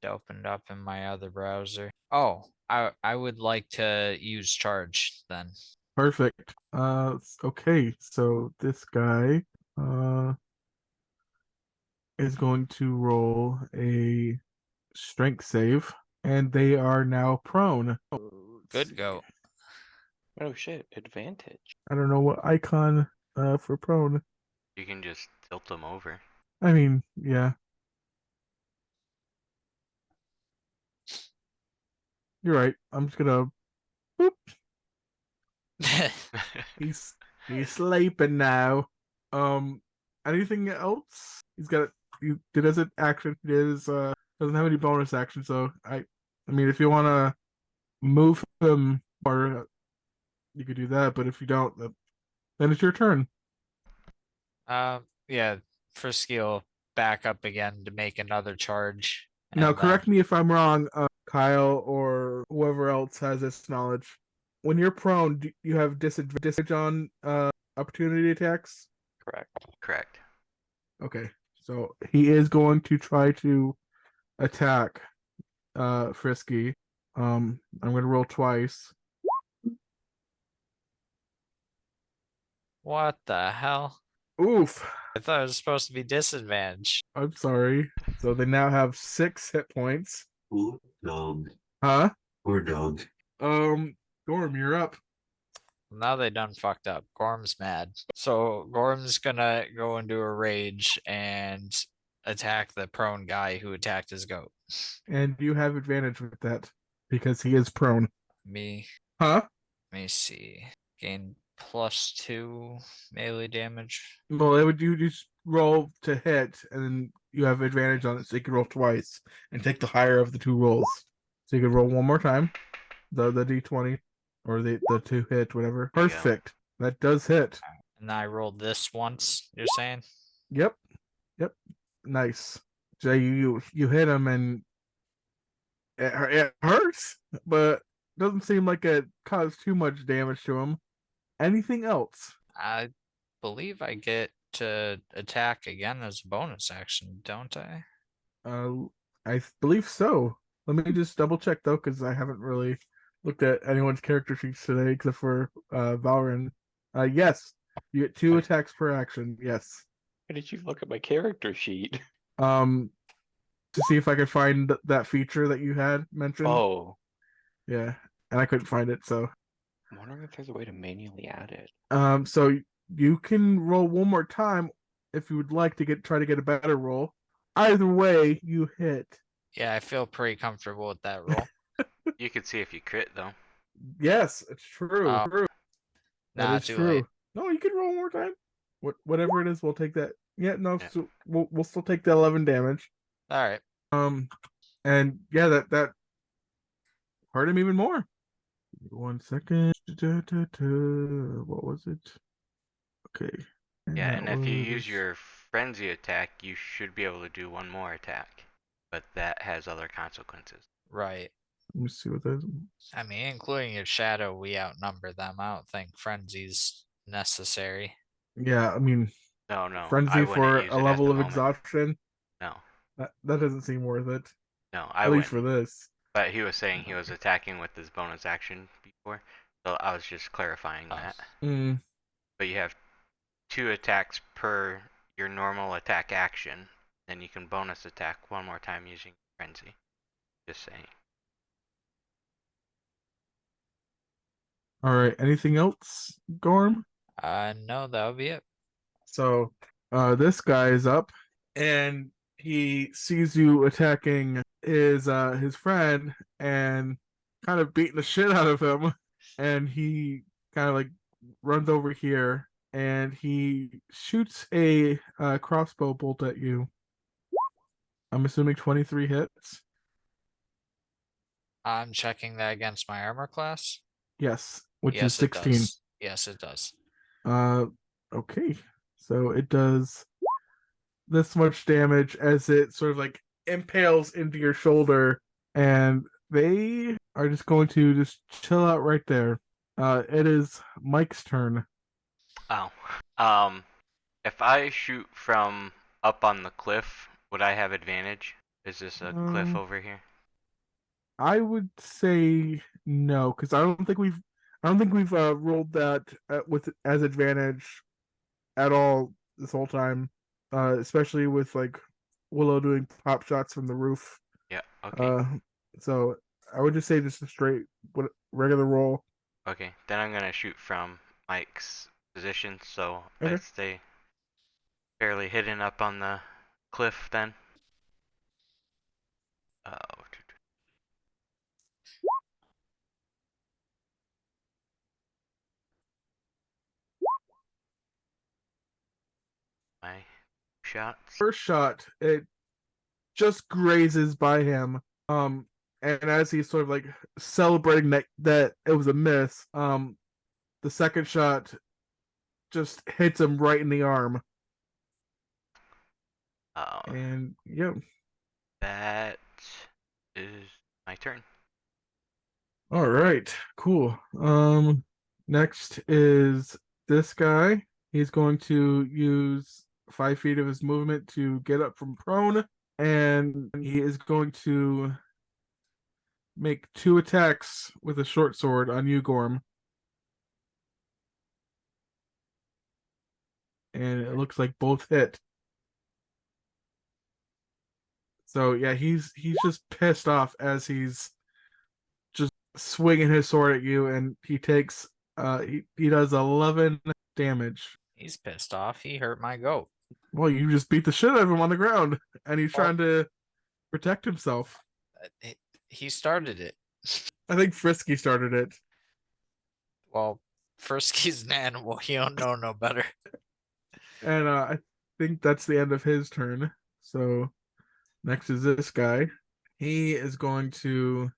It opened up in my other browser. Oh, I would like to use charge then. Perfect. Okay, so this guy is going to roll a strength save, and they are now prone. Good go. Oh shit, advantage. I don't know what icon for prone. You can just tilt him over. I mean, yeah. You're right. I'm just gonna boop. He's sleeping now. Anything else? He's got he did as an action. He doesn't have any bonus action, so I mean if you wanna move him or you could do that, but if you don't, then it's your turn. Yeah, Frisky will back up again to make another charge. Now, and correct then- me if I'm wrong, Kyle or whoever else has this knowledge. When you're prone, do you have disadvantage on opportunity attacks? Correct. Correct. Okay, so he is going to try to attack Frisky. I'm going to roll twice. What the hell? Oof. I thought it was supposed to be disadvantage. I'm sorry. So they now have 6 hit points. Poor dog. Huh? Poor dog. Gorm, you're up. Now they done fucked up. Gorm's mad. So Gorm's gonna go into a rage and attack the prone guy who attacked his goat. And you have advantage with that because he is prone. Me, Huh? let me see. Gain +2 melee damage. Well, it would you just roll to hit, and then you have advantage on it, so you can roll twice and take the higher of the 2 rolls. So you can roll one more time, the d20 or the 2 hit, whatever. There you go. Perfect. That does hit. And I rolled this once, you're saying? Yep. Nice. So you hit him, and it hurts, but doesn't seem like it caused too much damage to him. Anything else? I believe I get to attack again as a bonus action, don't I? I believe so. Let me just double check though, because I haven't really looked at anyone's character sheets today except for Valorant. Yes, you get 2 attacks per action. Yes. Why did you look at my character sheet? To see if I could find that feature that you had mentioned. Oh, Yeah, and I couldn't find it, so. I'm wondering if there's a way to manually add it. So you can roll one more time if you would like to try to get a better roll. Either way, you hit. Yeah, I feel pretty comfortable with that roll. You could see if you crit though. Yes, it's true. Oh, That nah, is too true. late. No, you can roll one more time. Whatever it is, we'll take that. Yeah, no, Yeah. so we'll still take the 11 damage. All right. And yeah, that hurt him even more. 1 second. What was it? Okay. Yeah, that and if you use was- your frenzy attack, you should be able to do one more attack, but that has other consequences. Right. Let me see what that is. I mean, including your shadow, we outnumber them. I don't think frenzy's necessary. Yeah, I mean, No, no. I frenzy wouldn't for use a it at level the of moment. exhaustion. No, That doesn't seem worth it. no, I At least wouldn't. for this. But he was saying he was attacking with his bonus action before, so I was just clarifying Oh. that. Mm, But you have 2 attacks per your normal attack action, then you can bonus attack one more time using frenzy. Just saying. all right. Anything else, Gorm? No, that would be it. So, this guy is up, and he sees you attacking his friend and kind of beating the shit out of him, and he kind of like runs over here and he shoots a crossbow bolt at you. I'm assuming 23 hits. I'm checking that against my armor class. Yes, which Yes, is it 16. does. Yes, it does. Okay. So it does this much damage as it sort of like impales into your shoulder, and they are just going to just chill out right there. It is Mike's turn. Oh. If I shoot from up on the cliff, would I have advantage? Is this a cliff over here? I would say no, because I don't think we've rolled that with as advantage at all this whole time. Especially with like Willow doing pop shots from the roof. Yeah, okay. So I would just say just a straight regular roll. Okay, then I'm gonna shoot from Mike's position, so I Okay. stay fairly hidden up on the cliff then. My shots. First shot, it just grazes by him. And as he's sort of like celebrating that it was a miss, the second shot just hits him right in the arm. And yeah. That is my turn. All right, cool. Next is this guy. He's going to use 5 feet of his movement to get up from prone, and he is going to make 2 attacks with a short sword on you, Gorm. And it looks like both hit. So yeah, he's just pissed off as he's just swinging his sword at you, and he takes he does 11 damage. He's pissed off. He hurt my goat. Well, you just beat the shit out of him on the ground, and he's Well- trying to protect himself. He started it. I think Frisky started it. Well, Frisky's an animal. He don't know no better. And I think that's the end of his turn. So next is this guy. He is going to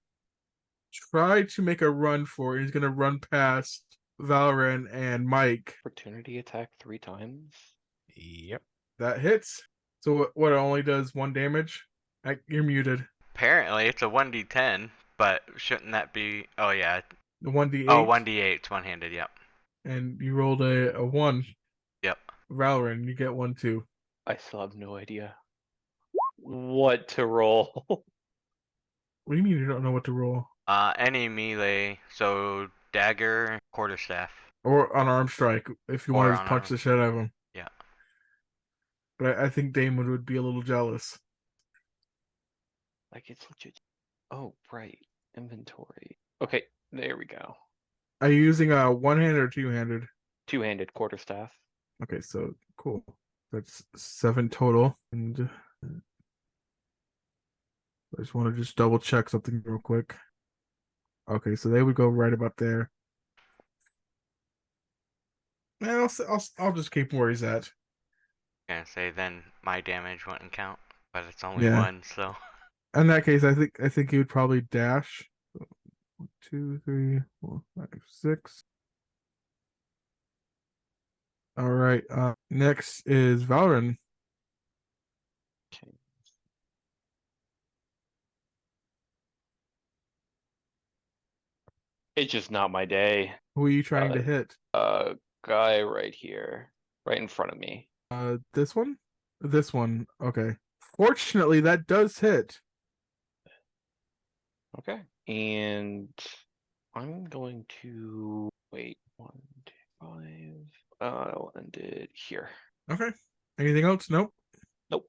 try to make a run for it. He's going to run past Valorant and Mike. Opportunity attack 3 times. Yep. That hits. So what it only does 1 damage? You're muted. Apparently, it's a 1d10, but shouldn't that be? Oh yeah. The 1d8. Oh, 1d8. It's one-handed. Yep. And you rolled a 1. Yep. Valorant, you get 1 too. I still have no idea what to roll. What do you mean you don't know what to roll? Any melee. So dagger, quarterstaff. Or unarmed strike if you Or want to just punch unarmed. the shit out of him. Yeah. But I think Damon would be a little jealous. Like it's legit. Oh, right. Inventory. Okay, there we go. Are you using a one-handed or two-handed? 2-handed quarterstaff. Okay, so cool. That's 7 total. And I just want to just double check something real quick. Okay, so they would go right about there. And I'll just keep him where he's at. Gonna say then my damage wouldn't count, but it's only Yeah. 1, so. In that case, I think he would probably dash. So 1, 2, 3, 4, 5, 6. All right. Next is Valorant. Okay. It's just not my day. Who are you trying to hit? Guy right here, right in front of me. This one? This one. Okay. Fortunately, that does hit. Okay. And I'm going to wait 1, 2, 5. I'll end it here. Okay. Anything else? Nope. Nope.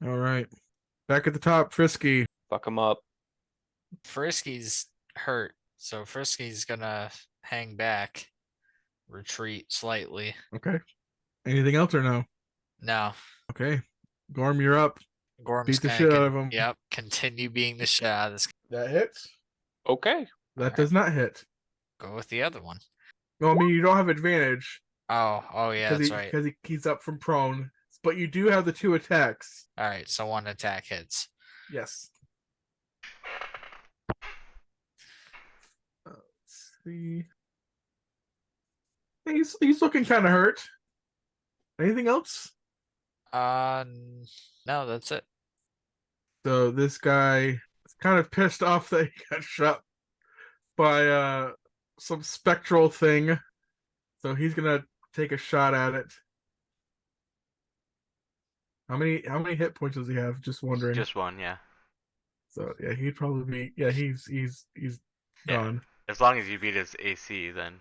All right. Back at the top, Frisky. Fuck him up. Frisky's hurt, so Frisky's gonna hang back, retreat slightly. Okay. Anything else or no? No, Okay. Gorm, you're up. Gorm's Beat the gonna shit out of him. Yep, continue being the shit out of this. That hits. Okay. That Alright. does not hit. Go with the other one. No, I mean you don't have advantage Oh yeah, that's right. because he's up from prone, but you do have the 2 attacks. All right, so 1 attack hits. Yes. Let's see. He's looking kind of hurt. Anything else? No, that's it. So this guy is kind of pissed off that he got shot by some spectral thing. So he's gonna take a shot at it. How many hit points does he have? Just wondering. Just 1, yeah. So yeah, he'd probably be he's Yeah. gone. As long as you beat his AC, then.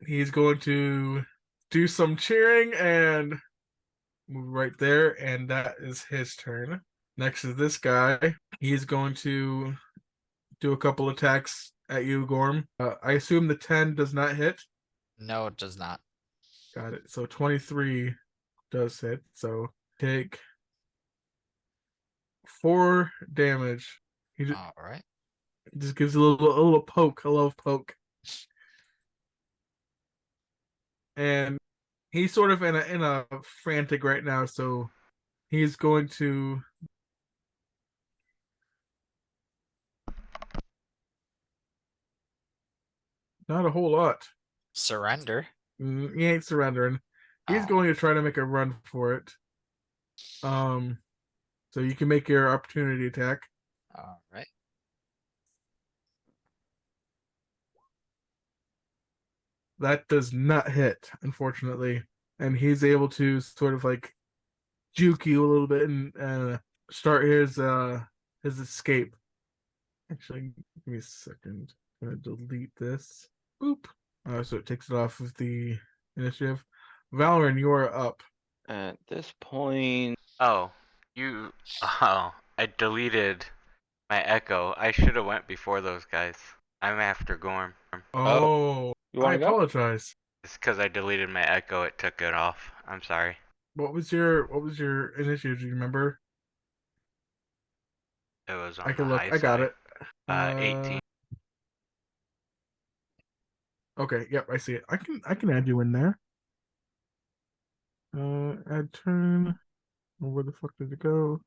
He's going to do some cheering and move right there, and that is his turn. Next is this guy. He's going to do a couple attacks at you, Gorm. I assume the 10 does not hit. No, it does not. Got it. So 23 does hit. So take 4 damage. He All right. just gives a little poke, a love poke. And he's sort of in a frantic right now, so he's going to not a whole lot. Surrender. He ain't surrendering. He's Oh. going to try to make a run for it. So you can make your opportunity attack. All right. That does not hit, unfortunately, and he's able to sort of like juke you a little bit and start his escape. Actually, give me a second. I'm gonna delete this. Boop. So it takes it off of the initiative. Valorant, you are up. At this point, Oh, I deleted my echo. I should have went before those guys. I'm after Gorm. Oh, you I want to go? apologize. It's because I deleted my echo. It took it off. I'm sorry. What was your initiative? Do you remember? It was I on the can look. high I got side. it. 18. Okay, yep, I see it. I can add you in there. Add turn. Where the fuck did it go?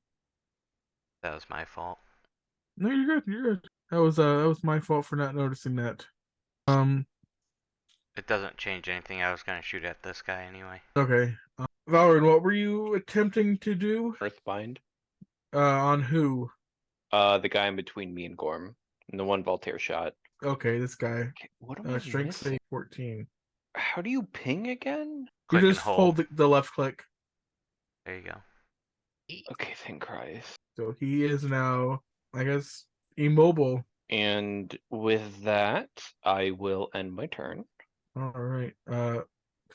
That was my fault. No, you're good. You're good. That was my fault for not noticing that. It doesn't change anything. I was gonna shoot at this guy anyway. Okay. Valorant, what were you attempting to do? Earthbind. On who? The guy in between me and Gorm. And the one Voltaire shot. Okay, this guy. Okay, what am I Strength missing? save 14. How do you ping again? You Click and just hold the left click. There you go. Okay, thank Christ. So he is now, I guess, immobile. And with that, I will end my turn. All right.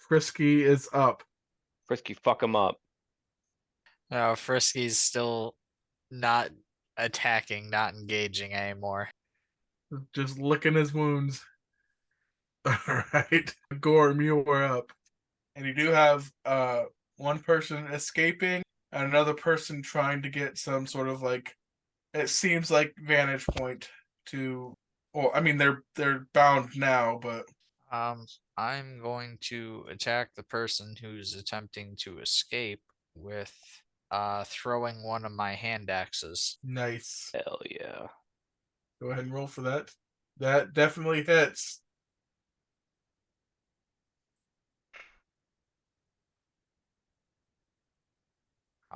Frisky is up. Frisky, fuck him up. No, Frisky's still not attacking, not engaging anymore. Just licking his wounds. All right. Gorm, you are up. And you do have one person escaping and another person trying to get some sort of like, it seems like vantage point to, well, I mean they're bound now, but I'm going to attack the person who's attempting to escape with throwing one of my hand axes. nice. Hell yeah. Go ahead and roll for that. That definitely hits.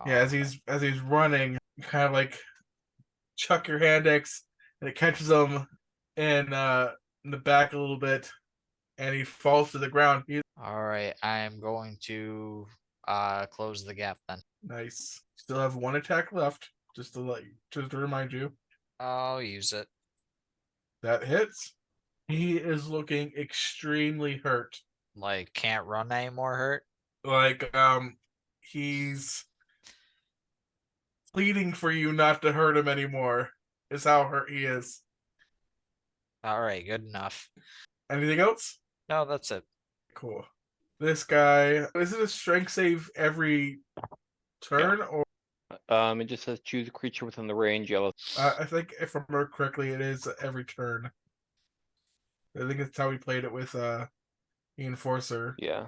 Yeah, as he's running, you kind of like chuck your hand axe and it catches him in the back a little bit and he falls to the ground. All right, I'm going to close the gap then. Nice. Still have one attack left, just to remind you. I'll use it. That hits. He is looking extremely hurt. Like, can't run anymore, hurt? Like he's pleading for you not to hurt him anymore. Is how hurt he is. All right, good enough. Anything else? No, that's it. Cool. This guy, is it a strength save every turn or It just says choose a creature within the range. Yellow. I think if I remember correctly, it is every turn. I think it's how we played it with the Enforcer. Yeah.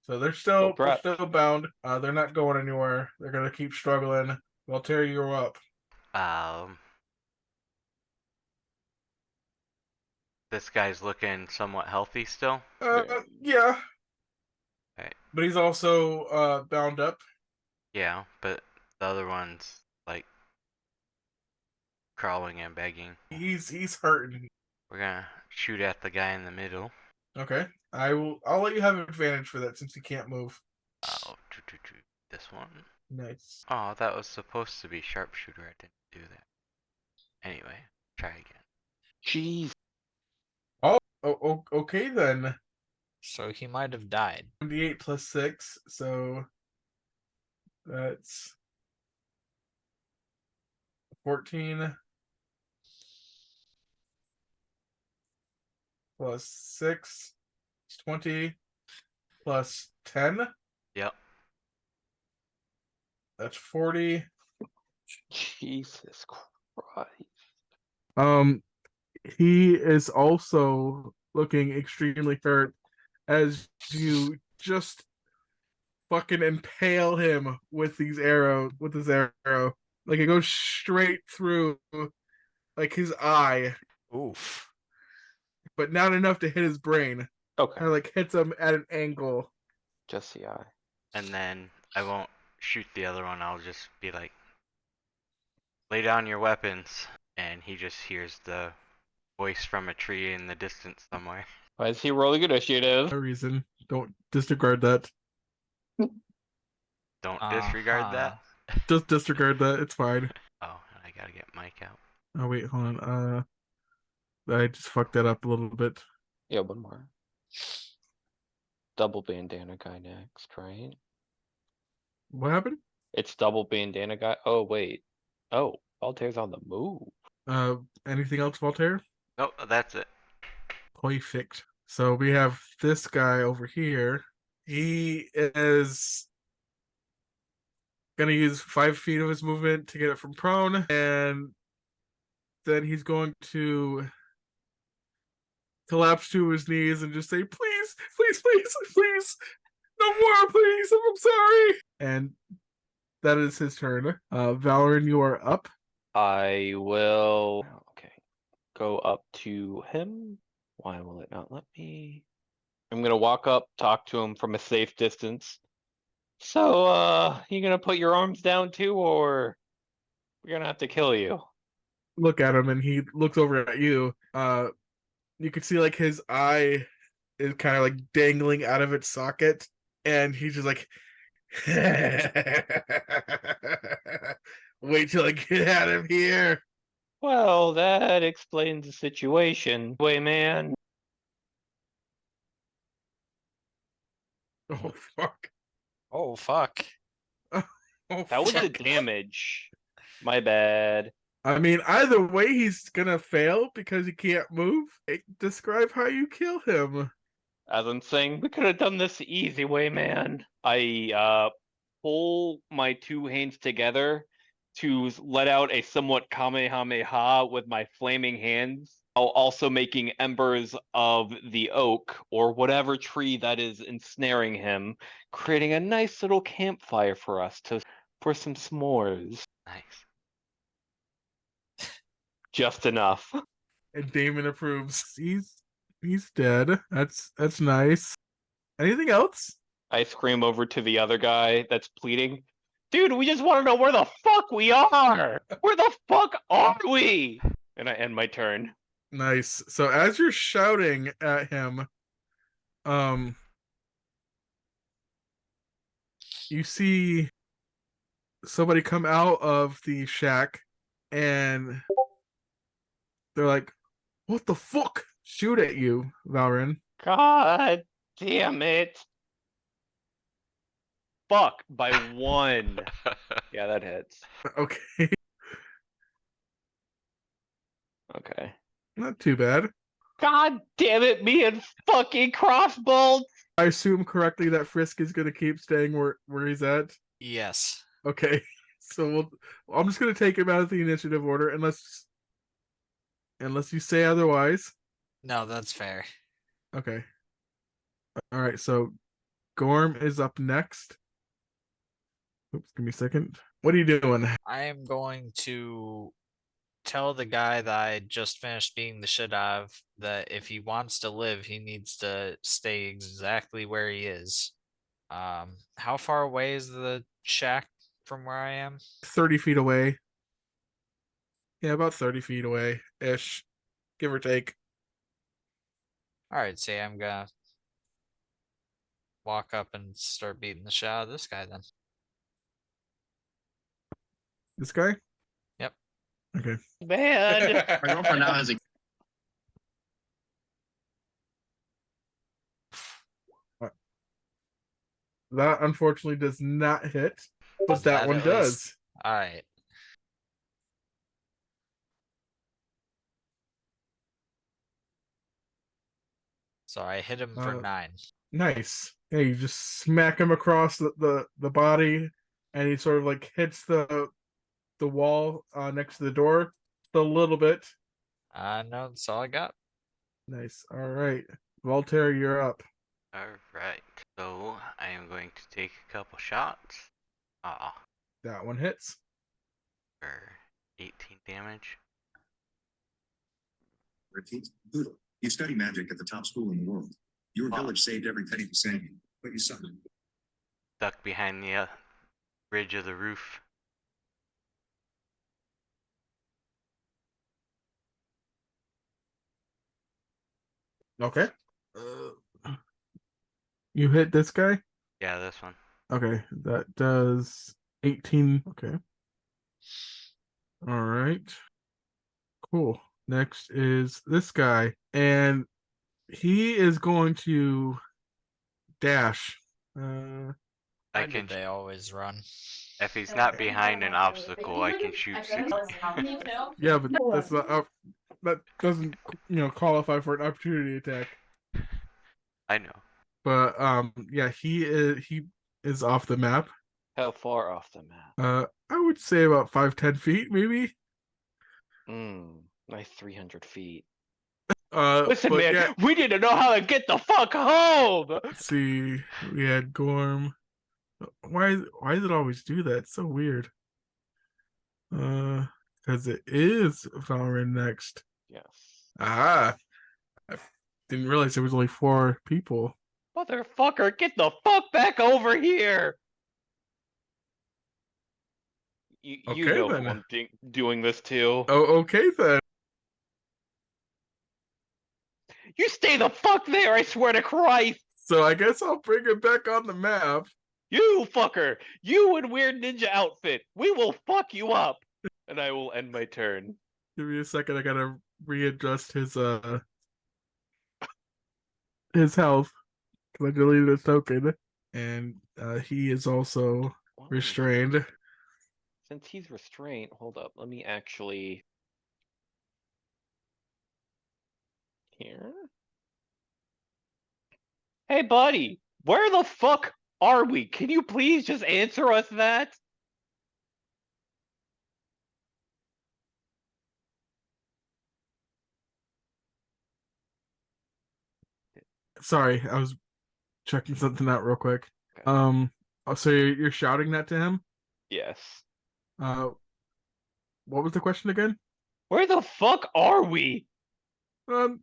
So they're Well, still bound. They're not going anywhere. They're gonna keep struggling. Voltaire, you're up. This guy's looking somewhat healthy still. Yeah. Okay. But he's also bound up. Yeah, but the other one's like crawling and begging. He's hurting. We're gonna shoot at the guy in the middle. Okay. I'll let you have advantage for that since he can't move. Oh, this one. Nice. Oh, that was supposed to be sharpshooter. I didn't do that. Anyway, try again. Jeez. Oh, okay then. So he might have died. 28 plus 6, so that's 14 plus 6 is 20 plus 10. Yep. That's 40. Jesus Christ. He is also looking extremely hurt as you just fucking impale him with his arrow. Like it goes straight through like his eye, Oof. but not enough to hit his brain. Okay. Kind of like hits him at an angle. Just the eye. And then I won't shoot the other one, I'll just be like, lay down your weapons. And he just hears the voice from a tree in the distance somewhere. Why is he rolling initiative? No reason. Don't disregard that. Don't disregard that. Just disregard that. It's fine. Oh, I gotta get Mike out. Oh wait, hold on. I just fucked that up a little bit. Yeah, one more. Double bandana guy next, right? What happened? It's double bandana guy. Oh wait. Oh, Voltaire's on the move. Anything else, Voltaire? Nope, that's it. Perfect. So we have this guy over here. He is gonna use 5 feet of his movement to get it from prone, and then he's going to collapse to his knees and just say, "Please, please, please, please, no more, please. I'm sorry." And that is his turn. Valorant, you are up. I will. Okay. Go up to him. Why will it not let me? I'm gonna walk up, talk to him from a safe distance. So, you gonna put your arms down too, or we're gonna have to kill you? Look at him, and he looks over at you. You can see like his eye is kind of like dangling out of its socket, and he's just like, "Wait till I get out of here." Well, that explains the situation. Way, man. Oh fuck! Oh fuck. Oh, That was the fuck. damage. My bad. I mean, either way, he's gonna fail because he can't move. Describe how you kill him. As I'm saying, we could have done this the easy way, man. I pull my two hands together to let out a somewhat kamehameha with my flaming hands, while also making embers of the oak or whatever tree that is ensnaring him, creating a nice little campfire for us for some s'mores. Nice. Just enough. And Damon approves. He's dead. That's nice. Anything else? I scream over to the other guy that's pleading. Dude, we just want to know where the fuck we are! Where the fuck are we? And I end my turn. Nice. So as you're shouting at him, you see somebody come out of the shack, and they're like, "What the fuck?" Shoot at you, Valrin. God damn it. Fuck, by 1. Yeah, that hits. Okay, Okay. not too bad. God damn it, me and fucking crossbolt! I assume correctly that Frisk is gonna keep staying where he's at. Yes. Okay, so I'm just gonna take him out of the initiative order unless you say otherwise. No, that's fair. Okay. All right. So Gorm is up next. Oops, give me a second. What are you doing? I am going to tell the guy that I just finished beating the shit out of that if he wants to live, he needs to stay exactly where he is. How far away is the shack from where I am? 30 feet away. Yeah, about 30 feet away ish, give or take. All right, say I'm gonna walk up and start beating the shit out of this guy then. This guy? Yep. Okay. Man! My girlfriend now has a That unfortunately does not hit, but that That one at does. least- All right. So I hit him for 9. Nice. Yeah, you just smack him across the body, and he sort of like hits the wall next to the door a little bit. No, that's all I got. Nice. All right, Voltaire, you're up. Alright, so I am going to take a couple shots. That one hits. For 18 damage. Repeat. Poodle. You study magic at the top school in the world. Your village saved every penny the same, but you suffered. Stuck behind the ridge of the roof. Okay. You hit this guy? Yeah, this one. Okay, that does 18. Okay. All right. Cool. Next is this guy, and he is going to dash. I Why do can. they always run? If he's not behind an obstacle, I can shoot 60. Yeah, but that's not up. That doesn't qualify for an opportunity attack. I know. But yeah, he is off the map. How far off the map? I would say about 5-10 feet, maybe. Nice 300 feet. Listen, Listen, man, yeah, we need to know how to get the fuck home. let's see. We had Gorm. Why does it always do that? It's so weird. Because it is Valorant next. Yes. Ah, I didn't realize there was only 4 people. Motherfucker, get the fuck back over here. You Okay, know then. who I'm doing this to. Oh, okay then. You stay the fuck there, I swear to Christ. So I guess I'll bring it back on the map. You fucker, you in weird ninja outfit. We will fuck you up. And I will end my turn. Give me a second. I gotta readjust his health because I deleted his token, and he is also Well, restrained. Since he's restrained, hold up. Let me actually. Here. Hey, buddy, where the fuck are we? Can you please just answer us that? Sorry, I was checking something out real quick. Okay. So you're shouting that to him? Yes. Uh, what was the question again? Where the fuck are we? Um,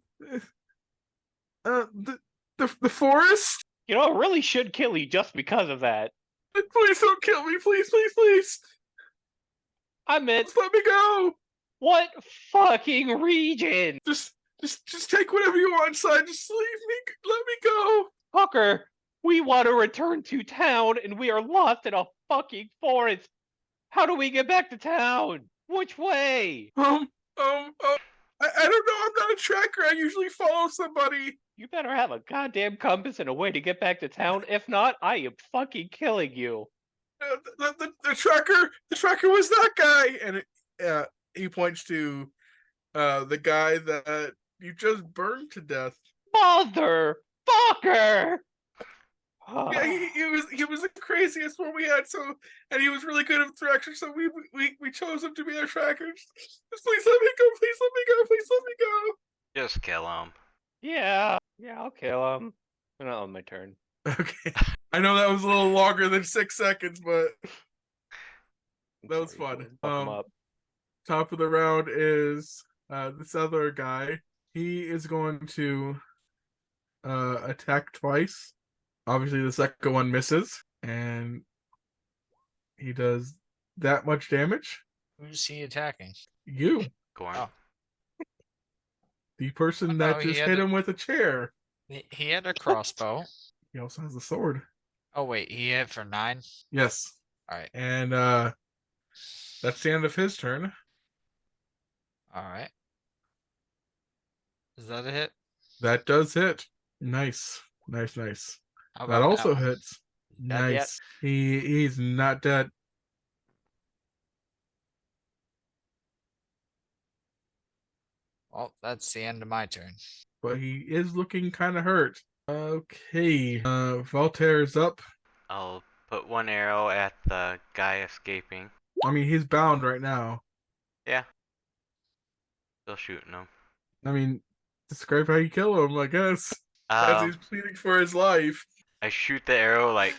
the forest. You know, I really should kill you just because of that. Please don't kill me, please, please, please. I meant, Just let me go. what fucking region? Just take whatever you want inside. Just leave me. Let me go. Fucker, we want to return to town and we are lost in a fucking forest. How do we get back to town? Which way? I don't know. I'm not a tracker. I usually follow somebody. You better have a goddamn compass and a way to get back to town. If not, I am fucking killing you. The tracker was that guy, and he points to the guy that you just burned to death. Motherfucker! Yeah, he was the craziest one we had. So, and he was really good at tracker. So we chose him to be our tracker. Just please let me go. Please let me go. Please let me go. Just kill him. Yeah, I'll kill him. Not on my turn. Okay. I know that was a little longer than 6 seconds, but that was fun. Fuck him up. Top of the round is this other guy. He is going to attack twice. Obviously, the second one misses, and he does that much damage. Who's he attacking? You, Gorm. Oh. the person Oh, no, that he just had hit a- him with a chair. He had a crossbow. He also has a sword. Oh wait, he hit for 9. Yes. All right. And that's the end of his turn. All right. Is that a hit? That does hit. Nice. Nice. How That about also one? hits. Dead yet? Nice. He's not dead. Well, that's the end of my turn. But he is looking kind of hurt. Okay. Voltaire's up. I'll put one arrow at the guy escaping. I mean, he's bound right now. Yeah. Still shooting him. I mean, describe how you kill him, I guess. As he's pleading for his life. I shoot the arrow like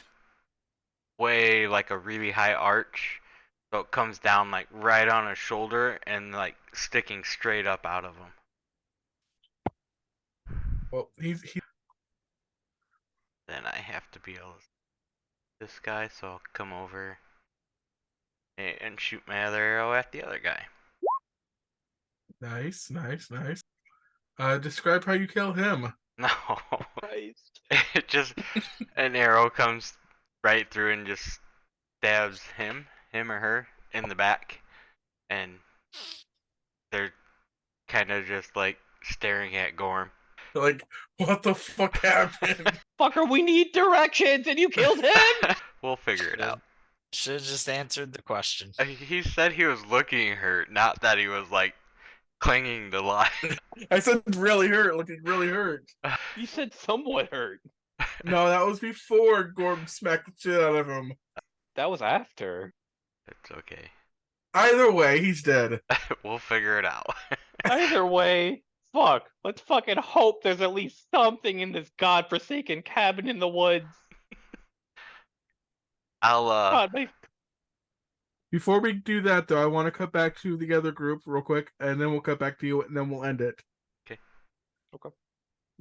way like a really high arch, so it comes down like right on his shoulder and like sticking straight up out of him. Well, he Then I have to be able to this guy, so I'll come over and shoot my other arrow at the other guy. Nice. Describe how you kill him. No, Christ. it just an arrow comes right through and just stabs him or her in the back, and they're kind of just like staring at Gorm. Like, what the fuck happened? Fucker, we need directions, and you killed him. We'll figure it out. Should have just answered the question. He said he was looking hurt, not that he was like clinging to life. I said really hurt, looking really hurt. You said somewhat hurt. No, that was before Gorm smacked the shit out of him. That was after. It's okay. Either way, he's dead. We'll figure it out. Either way, fuck. Let's fucking hope there's at least something in this godforsaken cabin in the woods. I'll God, my Before we do that, though, I want to cut back to the other group real quick, and then we'll cut back to you, and then we'll end it. Okay.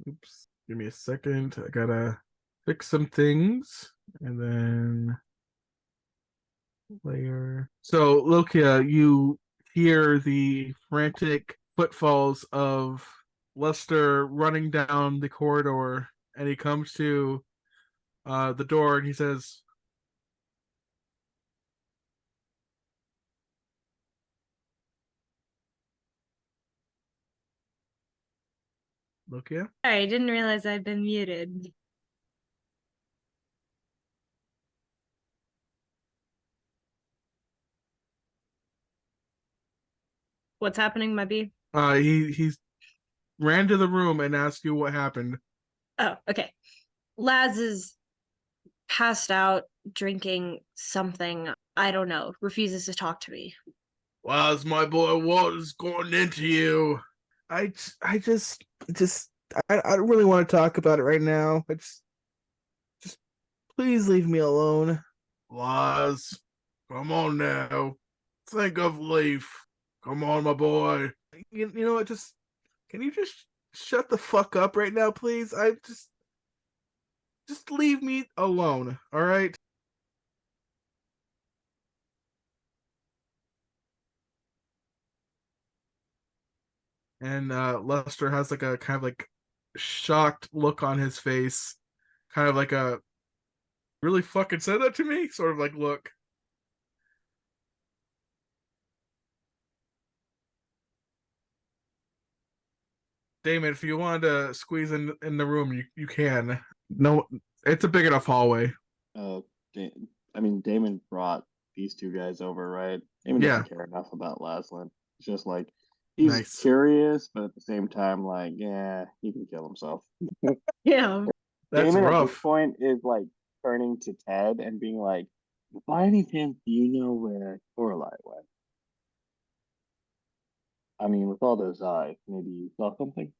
Oops. Give me a second. I gotta fix some things, and then layer. So, Lokia, you hear the frantic footfalls of Lester running down the corridor, and he comes to the door, and he says, Lokia? Sorry, I didn't realize I'd been muted. What's happening, my bee? He ran to the room and asked you what happened. Oh, okay. Laz is passed out, drinking something. I don't know. Refuses to talk to me. Laz, my boy, what is going into you? I don't really want to talk about it right now. Just please leave me alone. Laz, come on now. Think of Leaf. Come on, my boy. You know what? Can you just shut the fuck up right now, please? Just leave me alone, all right? And Lester has like a kind of like shocked look on his face, kind of like a really fucking said that to me sort of like look. Damon, if you wanted to squeeze in the room, you can. No, it's a big enough hallway. I mean, Damon brought these two guys over, right? Damon doesn't care enough about Laszlo. It's just like he's Nice. curious, but at the same time, like, yeah, he can kill himself. Yeah. That's Damon at this rough. point is like turning to Ted and being like, "By any chance, do you know where Coraline went? I mean, with all those eyes, maybe you saw something."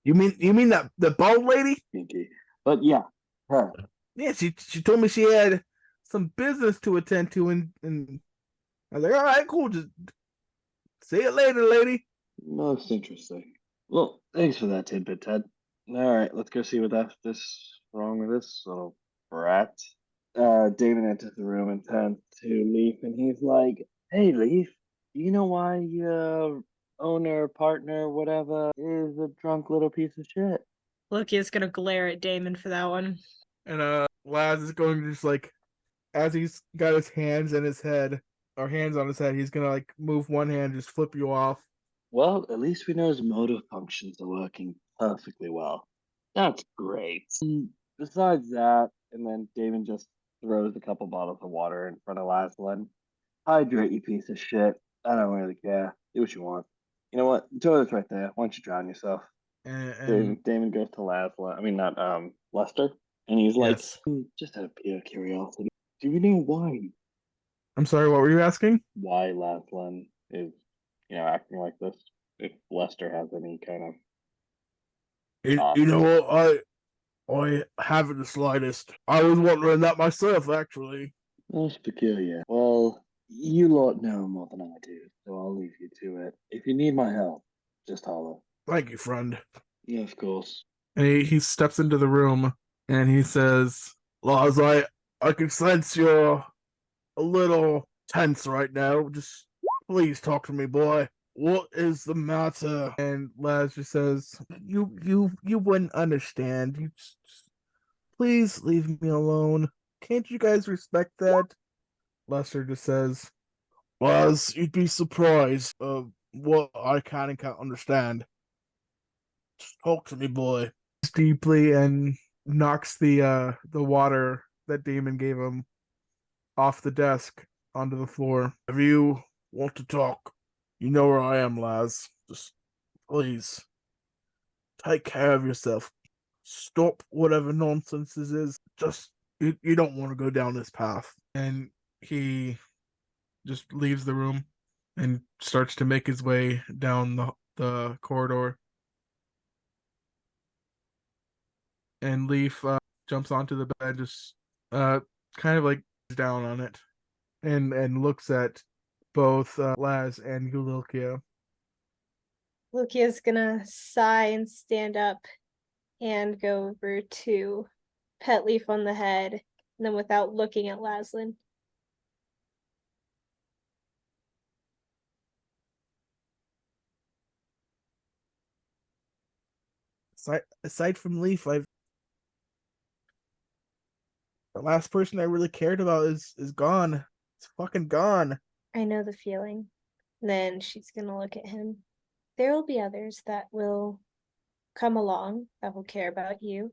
You mean that the bald lady? Pinky. But yeah, her. Yeah, she told me she had some business to attend to, and I was like, all right, cool, just see you later, lady. Most interesting. Well, thanks for that tidbit, Ted. All right, let's go see what this wrong with this little brat. Damon enters the room and turns to Leaf, and he's like, "Hey, Leaf, do you know why your owner, partner, whatever, is a drunk little piece of shit?" Loki is gonna glare at Damon for that one. And Laz is going to just like, as he's got his hands in his head, or hands on his head, he's gonna like move one hand, just flip you off. Well, at least we know his motor functions are working perfectly well. That's great. Besides that, and then Damon just throws a couple bottles of water in front of Laszlo. "Hydrate, you piece of shit. I don't really care. Do what you want. You know what? The toilet's right there. Why don't you drown yourself?" And Damon goes to Laszlo. I mean, not Lester. And he's like, yes. "Just out of pure curiosity, do you know why I'm sorry, what were you asking? Laszlo is, acting like this? If Lester has any kind of You know what? I haven't the slightest. I was wondering that myself, actually. That's peculiar. Well, you lot know more than I do, so I'll leave you to it. If you need my help, just holler." Thank you, friend. Yeah, of course. And he steps into the room and he says, Laz, I can sense your a little tense right now. Just please talk to me, boy. What is the matter? And Laz just says, You wouldn't understand. Please leave me alone. Can't you guys respect that? Lester just says, Laz, you'd be surprised of what I can't understand. Just talk to me, boy. Deeply and knocks the water that Damon gave him off the desk onto the floor. If you want to talk, you know where I am, Laz. Just please take care of yourself. Stop whatever nonsense this is. Just you don't want to go down this path. And he just leaves the room and starts to make his way down the corridor. And Leaf jumps onto the bed, just kind of like down on it, and looks at both Laz and Eulilkia. Lukia's gonna sigh and stand up and go over to pet Leaf on the head, and then without looking at Laslin. Aside from Leaf, the last person I really cared about is gone. It's fucking gone. I know the feeling. Then she's gonna look at him. There will be others that will come along that will care about you.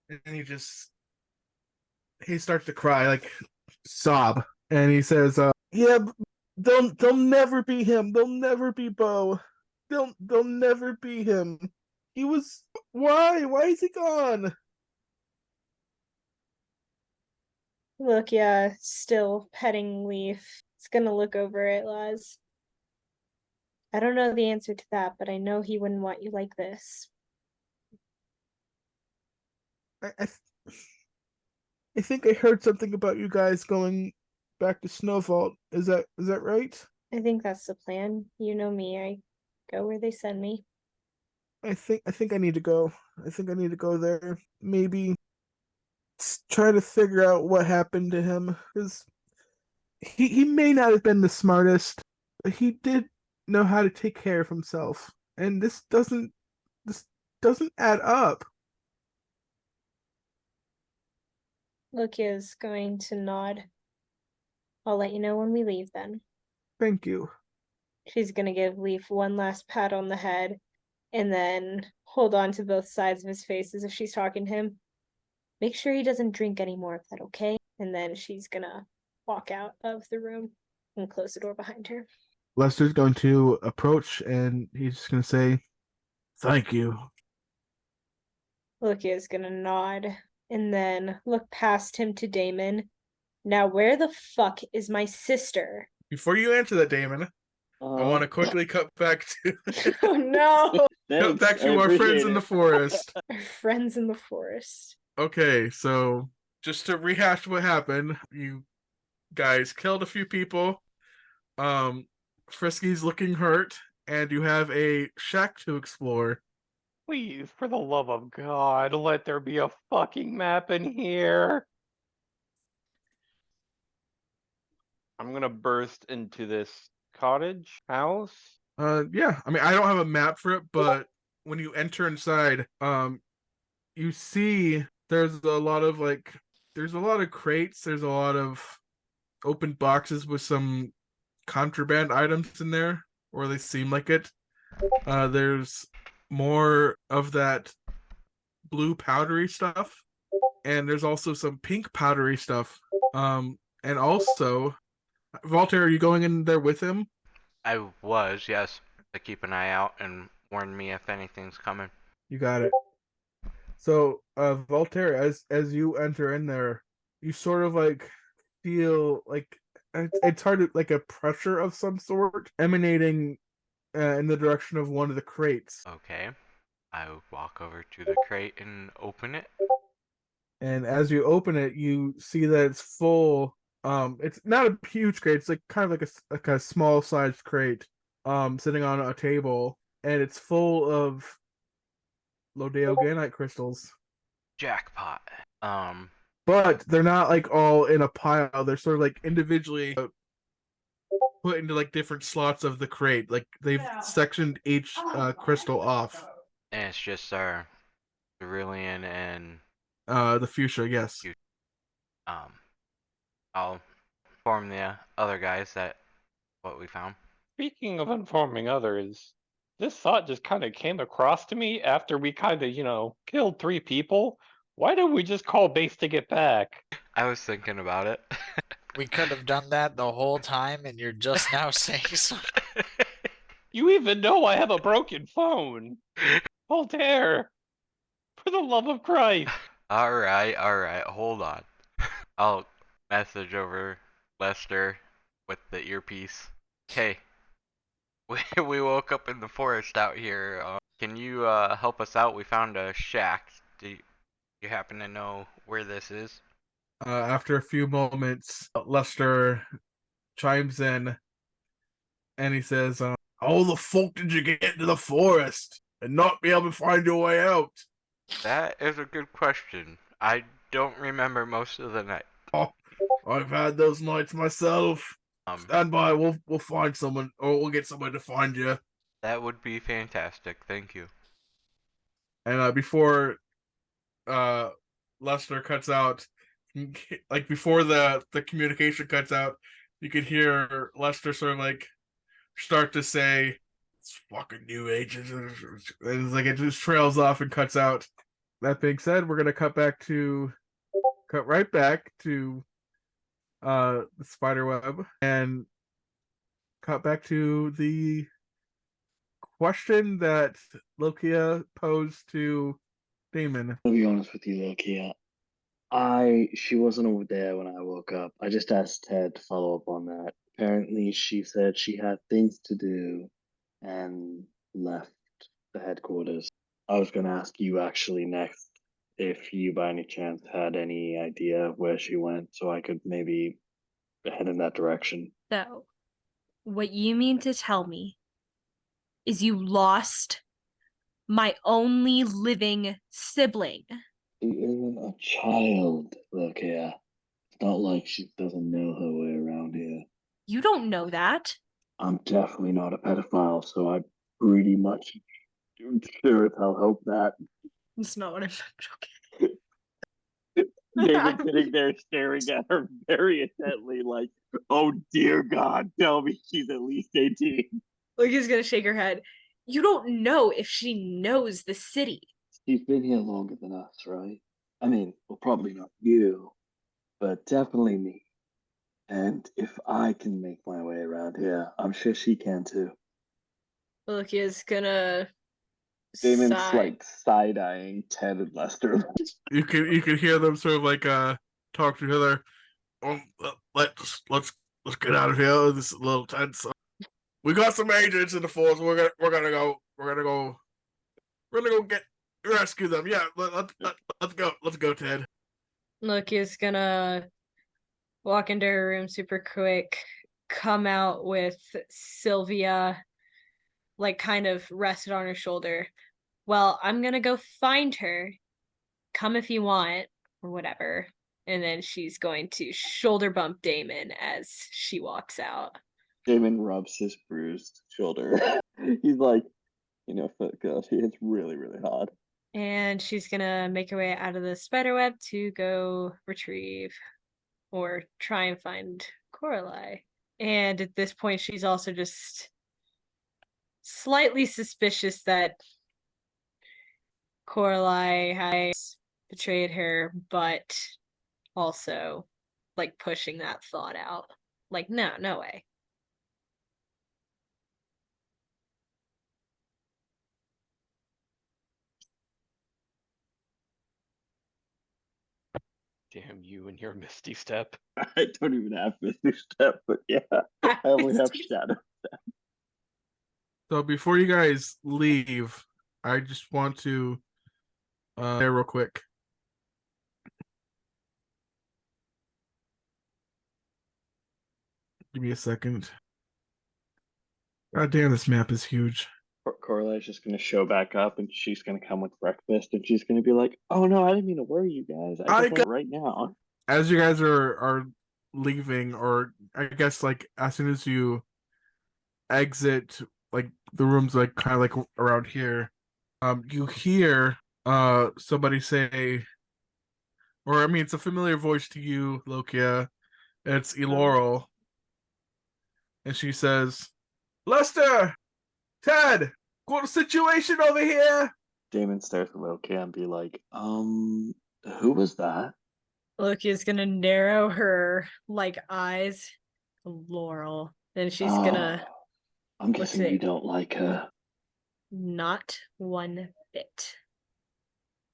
And he starts to cry, like sob, and he says, "Yeah, they'll never be him. They'll never be Bo. They'll never be him. He was why? Why is he gone?" Look, yeah, still petting Leaf. It's gonna look over at Laz. I don't know the answer to that, but I know he wouldn't want you like this. I think I heard something about you guys going back to Snowvault. Is that right? I think that's the plan. You know me, I go where they send me. I think I need to go. I think I need to go there. Maybe try to figure out what happened to him, because he may not have been the smartest, but he did know how to take care of himself. And this doesn't add up. Lukia's going to nod. I'll let you know when we leave then. Thank you. She's gonna give Leaf one last pat on the head and then hold on to both sides of his face as if she's talking to him. Make sure he doesn't drink any more of that, okay? And then she's gonna walk out of the room and close the door behind her. Lester's going to approach and he's just going to say, "Thank you." Lukia's gonna nod and then look past him to Damon. Now, where the fuck is my sister? Before you answer that, Damon, I want to quickly cut back to Oh no! cut back to our friends in the forest. Our friends in the forest. Okay, so just to rehash what happened, you guys killed a few people. Frisky's looking hurt, and you have a shack to explore. Please, for the love of God, let there be a fucking map in here. I'm gonna burst into this cottage house. Yeah, I mean, I don't have a map for it, but when you enter inside, you see there's a lot of crates, there's a lot of open boxes with some contraband items in there, or they seem like it. There's more of that blue powdery stuff, and there's also some pink powdery stuff. And also, Voltaire, are you going in there with him? I was, yes, to keep an eye out and warn me if anything's coming. You got it. So, Voltaire, as you enter in there, you sort of like feel like it's hard to, like a pressure of some sort emanating in the direction of one of the crates. Okay. I walk over to the crate and open it. And as you open it, you see that it's full. It's not a huge crate. It's like kind of like a small sized crate, sitting on a table, and it's full of Lodeo Ganite crystals. Jackpot. but they're not like all in a pile. They're sort of like individually put into like different slots of the crate. Like they've sectioned each crystal off. And it's just our cerulean and The fuchsia, yes. I'll inform the other guys that what we found. Speaking of informing others, this thought just kind of came across to me after we kind of, killed 3 people. Why don't we just call base to get back? I was thinking about it. We could have done that the whole time, and you're just now saying so. You even know I have a broken phone. Voltaire, for the love of Christ. All right, hold on. I'll message over Lester with the earpiece. Hey, we woke up in the forest out here. Can you help us out? We found a shack. Do you happen to know where this is? After a few moments, Lester chimes in and he says, how the fuck did you get into the forest and not be able to find your way out? That is a good question. I don't remember most of the night. Oh, I've had those nights myself. Stand by, we'll find someone, or we'll get someone to find you. That would be fantastic. Thank you. And before Lester cuts out, like before the communication cuts out, you could hear Lester sort of like start to say, "It's fucking new agents," and it's like it just trails off and cuts out. That being said, we're gonna cut right back to the spider web and cut back to the question that Lokia posed to Damon. I'll be honest with you, Loki. She wasn't over there when I woke up. I just asked Ted to follow up on that. Apparently, she said she had things to do and left the headquarters. I was going to ask you actually next if you by any chance had any idea where she went so I could maybe head in that direction. So, what you mean to tell me is you lost my only living sibling? She isn't a child, Loki. It's not like she doesn't know her way around here. You don't know that. I'm definitely not a pedophile, so I pretty much sure as hell hope that. That's not what I'm joking. David sitting there staring at her very intently, like, oh dear God, tell me she's at least 18. Lucas gonna shake her head. You don't know if she knows the city. She's been here longer than us, right? I mean, well, probably not you, but definitely me. And if I can make my way around here, I'm sure she can too. Lucas gonna Damon's sigh. like side-eyeing Ted and Lester. You can hear them sort of like talk to each other. Let's get out of here. This is a little tense. We got some agents in the force. We're gonna go get rescue them. Yeah, let's go, Ted. Lucas gonna walk into her room super quick, come out with Sylvia, like kind of rested on her shoulder. Well, I'm gonna go find her. Come if you want, or whatever. And then she's going to shoulder bump Damon as she walks out. Damon rubs his bruised shoulder. He's like, God, it's really, really hard. And she's gonna make her way out of the spiderweb to go retrieve or try and find Coralie. And at this point, she's also just slightly suspicious that Coralie has betrayed her, but also like pushing that thought out. Like, no way. Damn you and your Misty Step. I don't even have Misty Step, but yeah, I only have Shadow. So before you guys leave, I just want to there real quick. Give me a second. God damn, this map is huge. Corali's just gonna show back up, and she's gonna come with breakfast, and she's gonna be like, "Oh no, I didn't mean to worry you guys. I I just got- went right now." As you guys are leaving, or I guess like as soon as you exit, like the room's like kind of like around here, you hear somebody say, or I mean, it's a familiar voice to you, Lokia. It's Eloral, and she says, "Lester, Ted, got a situation over here." Damon stares at Loki and be like, who was that?" Loki is gonna narrow her like eyes. Laurel. Then she's gonna "Oh, I'm guessing at you it. don't like her." Not one bit.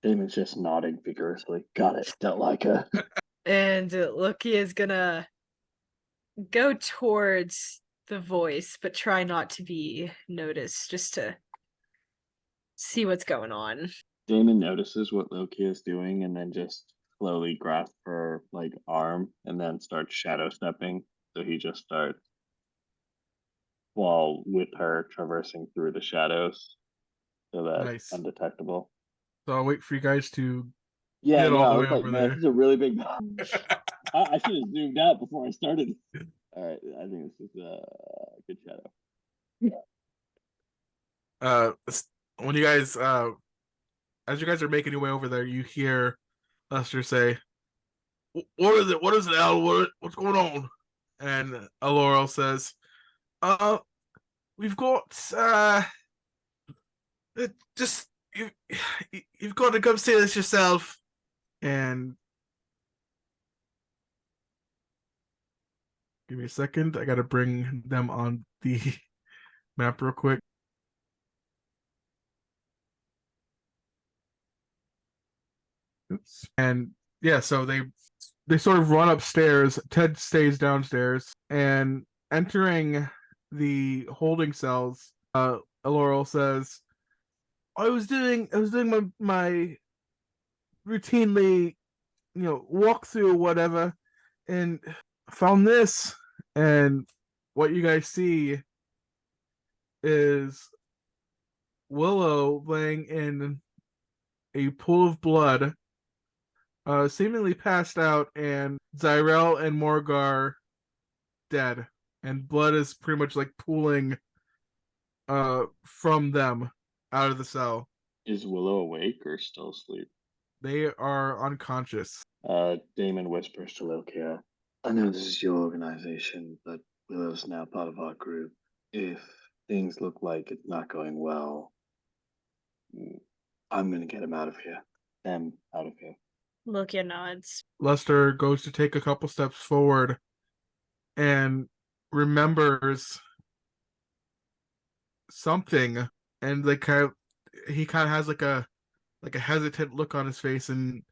Damon's just nodding vigorously. Got it. Don't like her. And Loki is gonna go towards the voice, but try not to be noticed, just to see what's going on. Damon notices what Loki is doing and then just slowly grasps her like arm and then starts shadow stepping. So he just starts while with her traversing through the shadows so that Nice. undetectable. So I'll wait for you guys to Yeah, get no, all I the was way like, over man, there. this is a really big. I should have zoomed out before I started. All right, I think this is a good shadow. When you guys as you guys are making your way over there, you hear Lester say, "What is it? What is it, Al? What's going on?" And Laurel says, "Uh, we've got just you've got to come see this yourself." And give me a second. I got to bring them on the map real quick. Oops. And yeah, so they sort of run upstairs. Ted stays downstairs, and entering the holding cells, Laurel says, I was doing my routinely, walkthrough or whatever, and found this." And what you guys see is Willow laying in a pool of blood, seemingly passed out, and Zyrel and Morgar dead, and blood is pretty much like pooling from them out of the cell. Is Willow awake or still asleep? They are unconscious. Damon whispers to Lokia, "I know this is your organization, but Willow's now part of our group. If things look like it's not going well, I'm gonna get him out of here. Them out of here." Loki nods. Lester goes to take a couple steps forward and remembers something, and he kind of has like a hesitant look on his face, and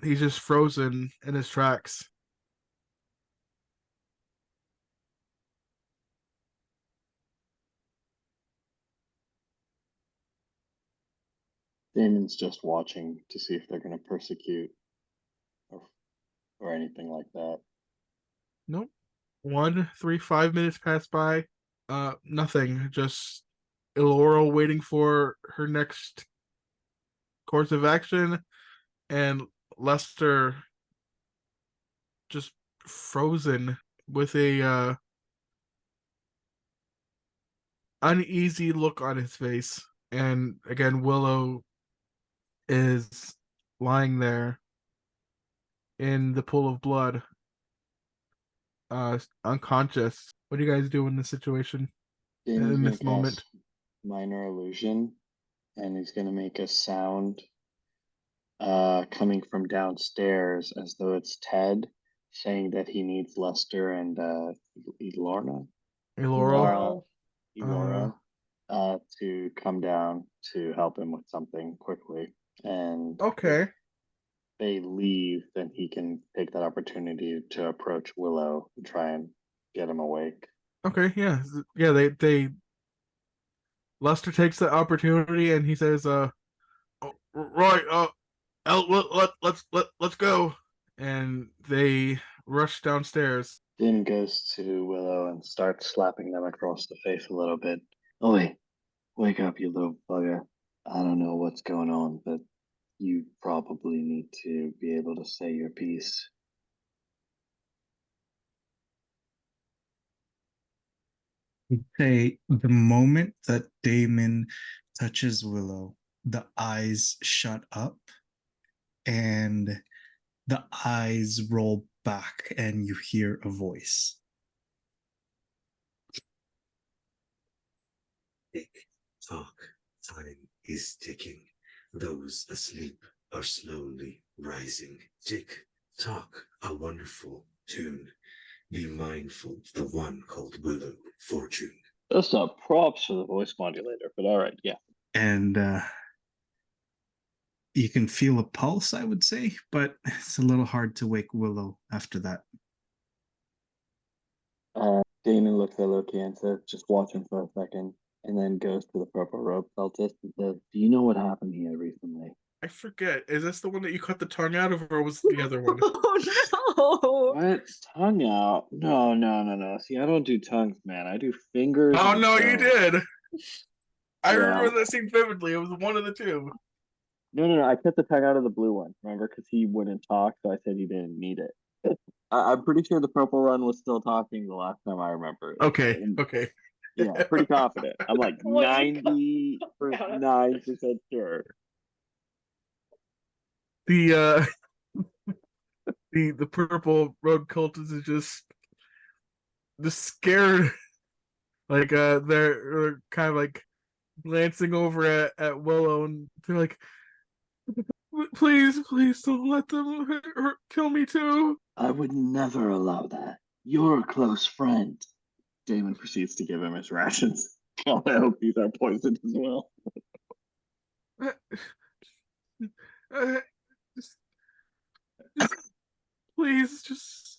he's just frozen in his tracks. Damon's just watching to see if they're gonna persecute or anything like that. Nope. 1, 3, 5 minutes pass by. Nothing. Just Laurel waiting for her next course of action, and Lester just frozen with a uneasy look on his face. And again, Willow is lying there in the pool of blood, unconscious. What do you guys do in this situation? Damon's In gonna this moment? cast minor illusion, and he's gonna make a sound coming from downstairs as though it's Ted saying that he needs Lester and Elorna. Hey, Laurel. Laurel. Elora, to come down to help him with something quickly. And Okay. if they leave, then he can take that opportunity to approach Willow and try and get him awake. Okay, yeah. Yeah, they Lester takes the opportunity and he says, oh, right, let's go. And they rush downstairs. Damon goes to Willow and starts slapping them across the face a little bit. "Oi, Wake up, you little bugger. I don't know what's going on, but you probably need to be able to say your piece. Say the moment that Damon touches Willow, the eyes shut up and the eyes roll back, and you hear a voice. Tick tock, time is ticking. Those asleep are slowly rising. Tick tock, a wonderful tune. Be mindful, the one called Willow Fortune. That's not props for the voice modulator, but alright, yeah. And you can feel a pulse, I would say, but it's a little hard to wake Willow after that. Damon looks at Loki and says, just watch him for a second, and then goes to the purple robe cultist and says, do you know what happened here recently? I forget. Is this the one that you cut the tongue out of, or was it the other one? Oh no! What? Tongue out? No. See, I don't do tongues, man. I do fingers. Oh and no, you toes. did. I Yeah. remember that scene vividly. It was one of the two. No. I cut the tongue out of the blue one, remember? Because he wouldn't talk, so I said he didn't need it. I'm pretty sure the purple one was still talking the last time I remember. Okay. And, Okay. yeah, pretty confident. I'm like Well, you cut 99% sure. The the purple road cultist is just scared. Like they're kind of like glancing over at Willow, and they're like, please don't let them kill me too. I would never allow that. You're a close friend. Damon proceeds to give him his rations. God, I hope these are poisoned as well. Just, please, just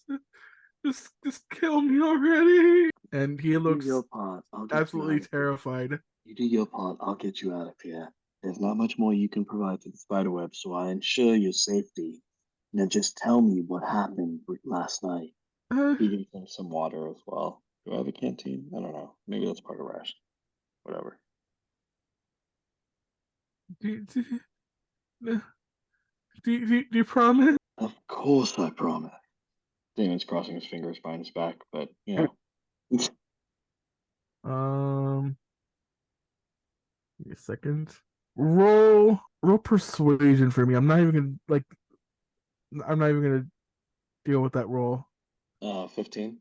kill me already. And he looks Do your part. I'll get absolutely you out of here. terrified. You do your part. I'll get you out of here. There's not much more you can provide to the spiderweb, so I ensure your safety. Now just tell me what happened last night. He gives him some water as well. Do I have a canteen? I don't know. Maybe that's part of ration. Whatever. Do you promise? Of course I promise. Damon's crossing his fingers behind his back, but you know. Give me a second. Roll persuasion for me. I'm not even gonna deal with that roll. 15.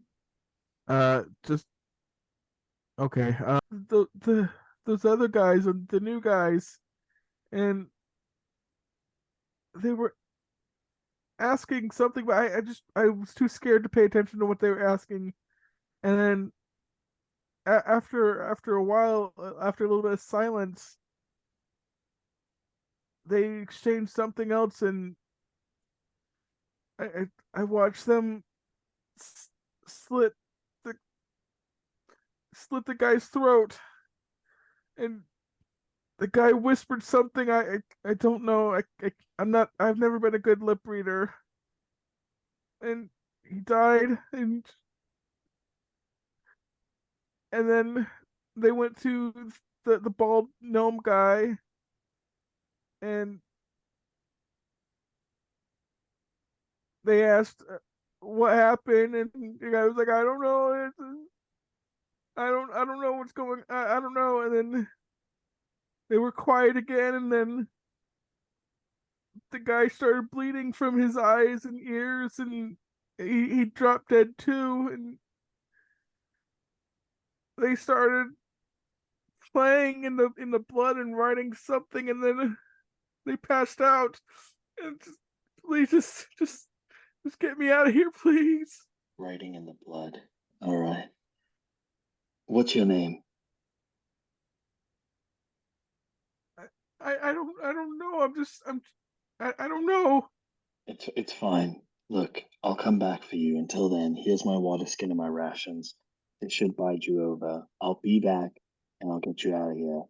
Just okay. Those other guys, the new guys, and they were asking something, but I was too scared to pay attention to what they were asking, and then after a while, after a little bit of silence, they exchanged something else, and I watched them slit the guy's throat, and the guy whispered something I don't know. I've never been a good lip reader, and he died, and then they went to the bald gnome guy, and they asked what happened, and the guy was like, I don't know. I don't know what's going. I don't know. And then they were quiet again, and then the guy started bleeding from his eyes and ears, and he dropped dead too. And they started playing in the blood and writing something, and then they passed out. And please just get me out of here, please. Writing in the blood. All right. What's your name? I don't know. I don't know. It's fine. Look, I'll come back for you. Until then, here's my water skin and my rations. They should bide you over. I'll be back, and I'll get you out of here.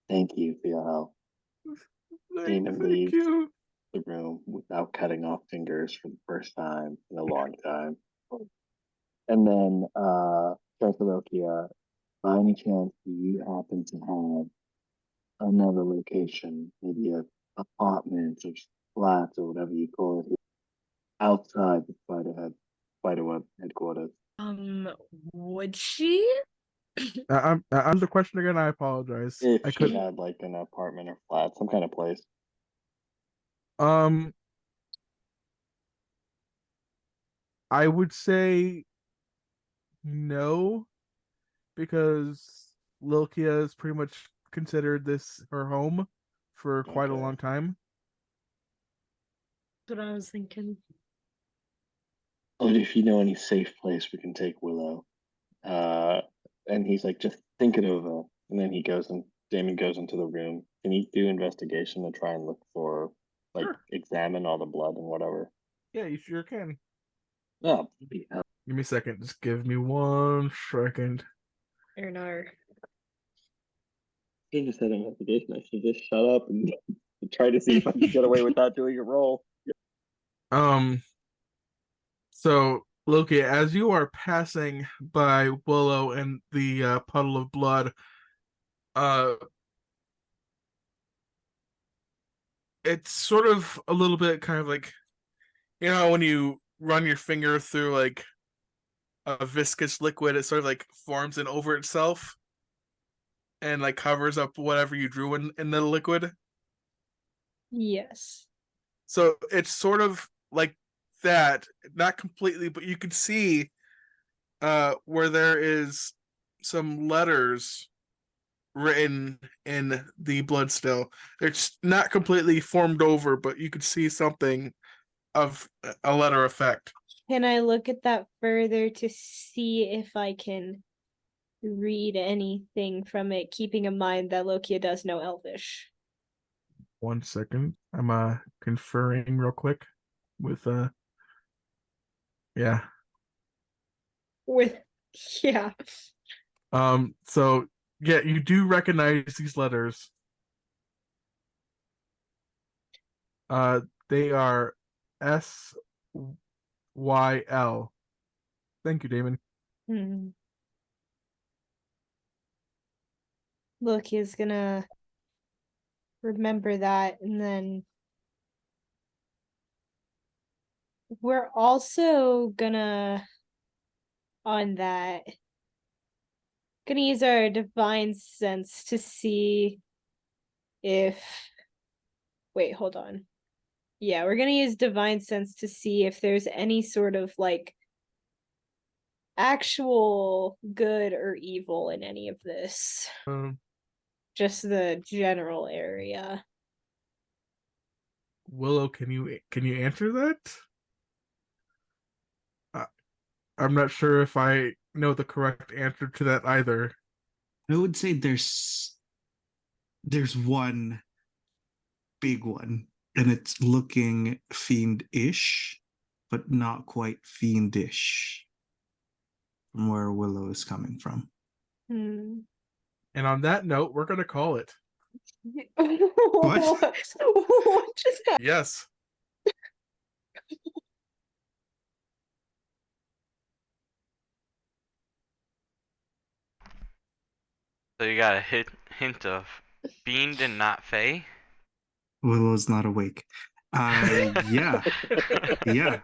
Thank you for your help. Damon Thank leaves you. the room without cutting off fingers for the first time in a long time. And then Translokia by any chance, do you happen to have another location, maybe a apartment or flat or whatever you call it, outside the Spiderweb headquarters? Would she? I'm the question again. I apologize. If I she couldn't. had like an apartment or flat, some kind of place. Um, I would say no, because Lilkia has pretty much considered this her home for quite a Okay. long time. That's what I was thinking. But if you know any safe place we can take Willow, and he's like, just think it over. And then Damon goes into the room. Can you do investigation to try and look for, like, Sure. examine all the blood and whatever? Yeah, you sure can. Oh, bloody hell. Give me a second. Just give me 1 second. Ernar. He just said investigation. I should just shut up and try to see if I can get away without doing a roll. So Loki, as you are passing by Willow and the puddle of blood, uh, it's sort of a little bit kind of like, you know, when you run your finger through like a viscous liquid, it sort of like forms in over itself and like covers up whatever you drew in the liquid. Yes. So it's sort of like that, not completely, but you can see where there is some letters written in the blood still. It's not completely formed over, but you could see something of a letter effect. Can I look at that further to see if I can read anything from it, keeping in mind that Lokia does know Elvish? 1 second. I'm conferring real quick with yeah. With yeah. So yeah, you do recognize these letters. They are SYL. Thank you, Damon. Lokia's gonna remember that, and then we're also gonna on that gonna use our divine sense to see if wait, hold on. Yeah, we're gonna use divine sense to see if there's any sort of like actual good or evil in any of this. Just the general area. Willow, can you answer that? I'm not sure if I know the correct answer to that either. I would say there's one big one, and it's looking fiendish, but not quite fiendish from where Willow is coming from. Hmm. And on that note, we're gonna call it. What? What just happened? Yes. So you got a hint of fiend and not fey. Willow's not awake. Yeah, yeah.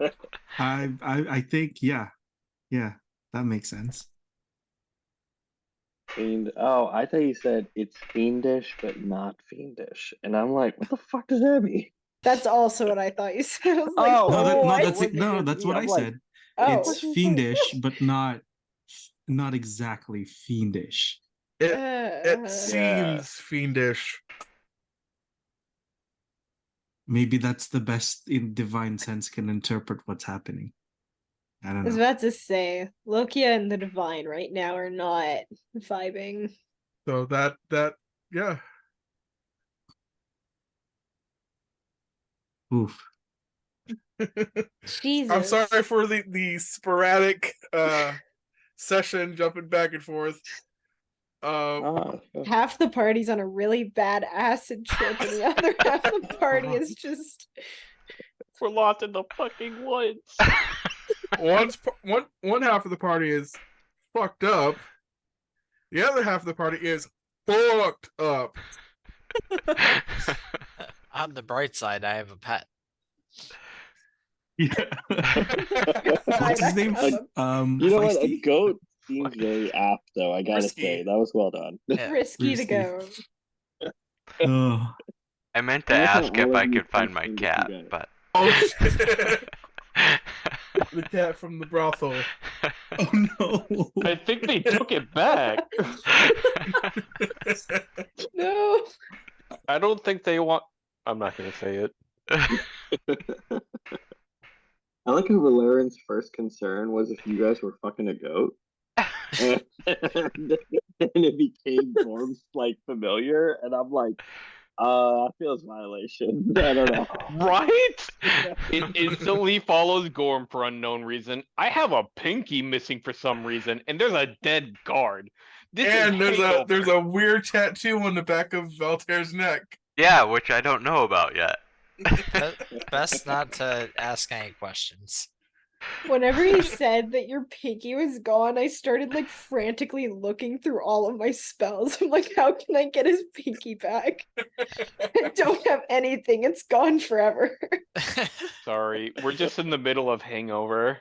I think yeah, that makes sense. Fiend. Oh, I thought you said it's fiendish, but not fiendish. And I'm like, what the fuck does that mean? That's also what I thought you said. I was like, Oh, That's what I I'm like, said. oh. It's fiendish, but not exactly fiendish. It seems fiendish. Maybe that's the best in divine sense can interpret what's happening. I I don't was know. about to say, Lokia and the Divine right now are not vibing. So that yeah. Oof. Jesus. I'm sorry for the sporadic session jumping back and forth. Half the party's on a really bad acid trip, and the other half of the party is just We're lost in the fucking woods. one half of the party is fucked up, The other half of the party is fucked up. On the bright side, I have a pet. Yeah. What's his name? You know what? A Feisty? goat seems very apt, though. I gotta Risky. say that was well done. Yeah. Risky to Risky. go. Oh, I meant to I like how ask all if of I you could find think my things cat, you got. but. Oh shit! The cat from the brothel. oh no. I think they took it back. No. I don't think they want. I'm not gonna say it. I like how Valerian's first concern was if you guys were fucking a goat. And it became Gorm's like familiar, and I'm like, that feels violation. I don't know. Right? It instantly follows Gorm for unknown reason. I have a pinky missing for some reason, and there's a dead guard. This And is hangover. there's a weird tattoo on the back of Valter's neck. Yeah, which I don't know about yet. Best not to ask any questions. Whenever he said that your pinky was gone, I started like frantically looking through all of my spells. I'm like, how can I get his pinky back? I don't have anything. It's gone forever. Sorry, we're just in the middle of hangover.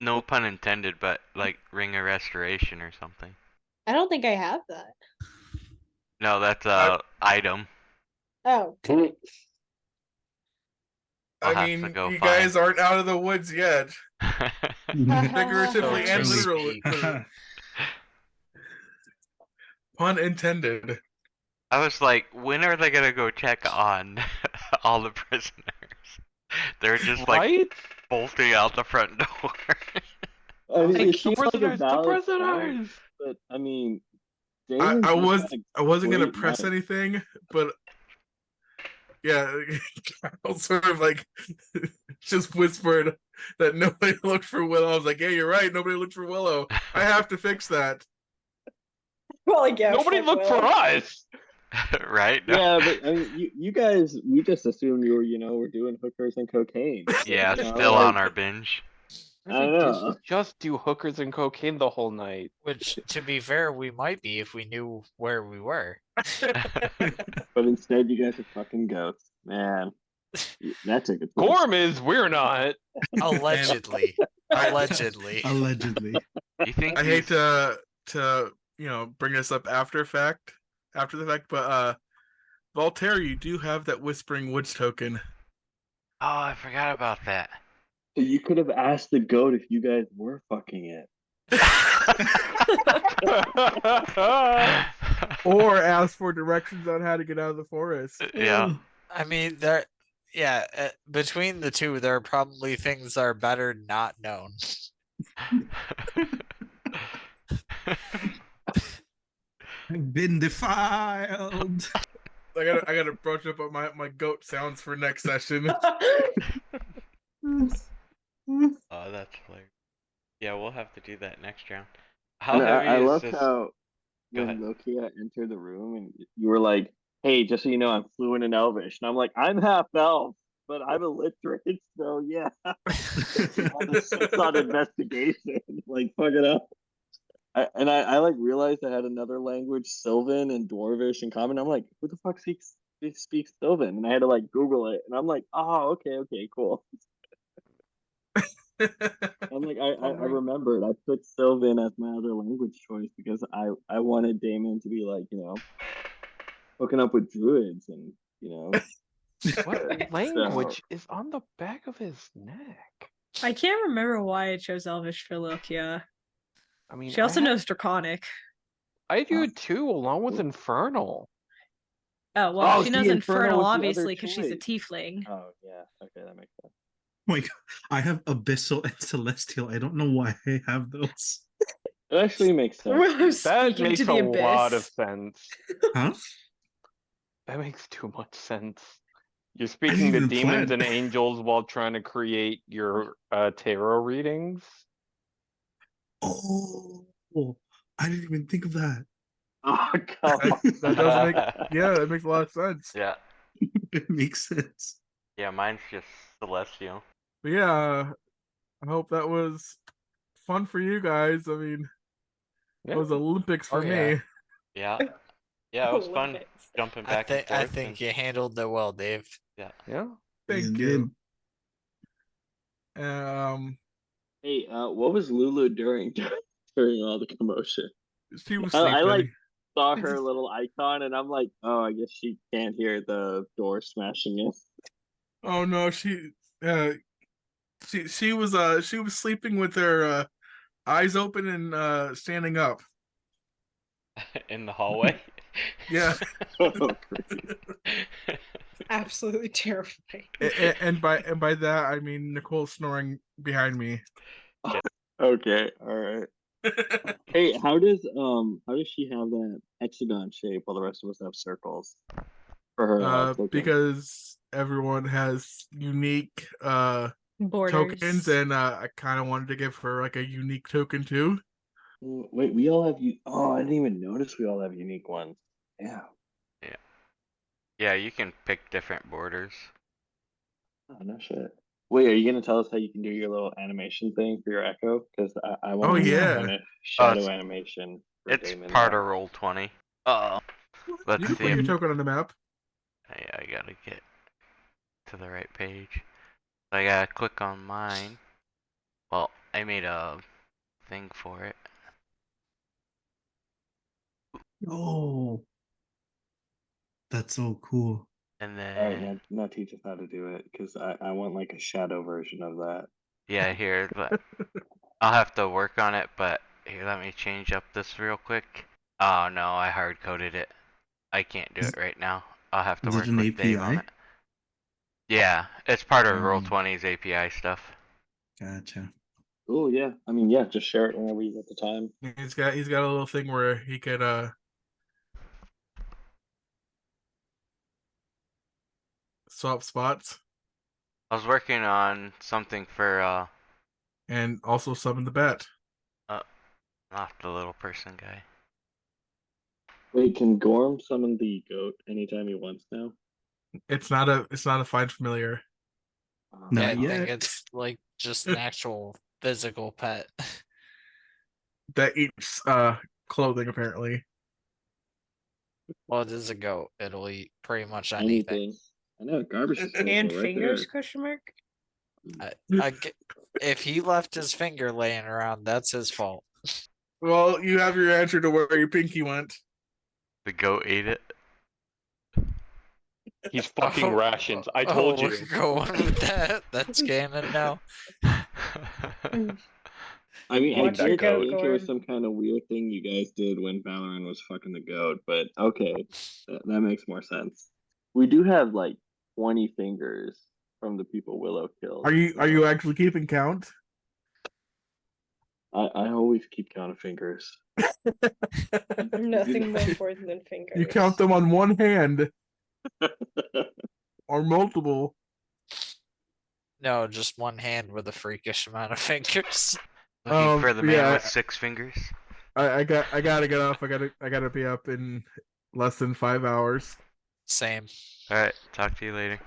No pun intended, but like Ring of Restoration or something. I don't think I have that. No, that's a item. Oh. I'll I have to mean, go you find. guys aren't out of the woods yet, figuratively So and to literally. speak. Pun intended. I was like, when are they gonna go check on all the prisoners? They're just like Right? bolting out the front door. I mean, Like, it the seems like a prisoners, the valid point, prisoners! but I mean, I Damon's just I wasn't gonna great press night. anything, but yeah, Kyle sort of like just whispered that nobody looked for Willow. I was like, yeah, you're right. Nobody looked for Willow. I have to fix that. Well, I guess. Nobody looked for us! Right? No. Yeah, but I mean, you guys, we just assumed you were, we're doing hookers and cocaine. Yeah, You know, still like, on our binge. I know. Just do hookers and cocaine the whole night. Which, to be fair, we might be if we knew where we were. But instead, you guys are fucking goats, man. That's a good. Gorm is, we're not. Allegedly. Allegedly. Allegedly. You think I hate he's- to bring this up after the fact, but Voltaire, you do have that Whispering Woods token. Oh, I forgot about that. So you could have asked the goat if you guys were fucking it. Or ask for directions on how to get out of the forest. Yeah. I mean, between the two, there are probably things that are better not known. I've been defiled. I gotta brush up on my goat sounds for next session. Oh, that's hilarious. Yeah, we'll have to do that next round. How And heavy I is love this? how Go when ahead. Lokia entered the room and you were like, "Hey, just so you know, I'm fluent in Elvish," and I'm like, "I'm half elf, but I'm illiterate, so yeah." It's on investigation. Like, fuck it up. I like realized I had another language, Sylvan and Dwarvish in common. I'm like, who the fuck speaks Sylvan? And I had to like Google it, and I'm like, oh, okay, cool. I'm like, I remembered. I put Sylvan as my other language choice because I wanted Damon to be like, hooking up with druids and What language is on the back of his neck? I can't remember why I chose Elvish for Lokia. I mean, She also knows Draconic. I do too, along with Infernal. Oh, well, Oh, she see, knows Infernal Infernal, was the other obviously, because she's a choice. tiefling. Oh yeah, okay, that makes sense. Oh my God. I have Abyssal and Celestial. I don't know why I have those. It actually makes sense. We're That speaking makes to the a lot of abyss. sense. Huh? That makes too much sense. You're didn't speaking to even demons plan. and angels while trying to create your tarot readings. Oh, I didn't even think of that. Oh god. That does make that makes a lot of sense. Yeah. It makes sense. Yeah, mine's just Celestial. But yeah, I hope that was fun for you guys. I mean, It was Olympics for Oh, yeah. me. Yeah. Yeah, it was fun Olympics. jumping I back and think I forth. think and- you handled it well, Dave. Yeah. Yeah. Thank You you. Hey, what was Lulu during during all the commotion? She was I like sleeping. saw her little icon and I'm like, oh, I guess she can't hear the door smashing in. Oh no, she was sleeping with her eyes open and standing up. In the hallway. Yeah. Oh, great. Absolutely terrifying. and by that I mean Nicole snoring behind me. Okay, all right. Hey, how does she have that hexagon shape while the rest of us have circles for her token? Because everyone has unique Borders. tokens, and I kind of wanted to give her like a unique token too. Wait, we all have you. Oh, I didn't even notice we all have unique ones. Yeah. Yeah. Yeah, you can pick different borders. Oh, no shit. Wait, are you gonna tell us how you can do your little animation thing for your echo? Because I want Oh, to yeah. kind of shadow it's- animation. For It's Damon part now. of Roll20. Uh-oh. Let's You can see put your if token on the map. I gotta get to the right page. I gotta click on mine. Well, I made a thing for it. Oh, that's so cool. And All right, then, now teach us how to do it, because I want like a shadow version of that. yeah, here, but I'll have to work on it, but here, let me change up this real quick. Oh no, I hard coded it. I can't do Is- it right now. I'll have to is it work an with Dave on API? it. Yeah, it's part of Um, Roll20's API stuff. Gotcha. Oh yeah, I mean yeah, just share it whenever you get the time. He's got a little thing where he could swap spots I was working on something for and also summon the bat. not the little person guy. Wait, can Gorm summon the goat anytime he wants now? It's not a find familiar. Not I think yet. it's like just an actual physical pet. That eats clothing apparently. Well, it is a goat. It'll eat pretty much anything. Anything. I know, garbage disposal And right fingers? there. Question mark. If he left his finger laying around, that's his fault. Well, you have your answer to where your pinky went. The goat ate it. He's fucking rations. I told you. We're going with that. That's canon now. I mean, I Watch your did goat, think it was Gorm. some kind of weird thing you guys did when Valorant was fucking the goat, but okay, that makes more sense. We do have like 20 fingers from the people Willow killed. Are you so actually keeping count? I always keep count of fingers. Nothing more important than fingers. You count them on one hand or multiple. No, just one hand with a freakish amount of fingers. Looking for the man yeah. with 6 fingers. I gotta get off. I gotta be up in less than 5 hours. Same. Alright, talk to you later.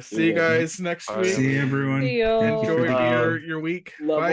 See you Yeah. guys next Bye. week. See everyone. See y'all. Thank you for Enjoy the game. your week. Level Bye.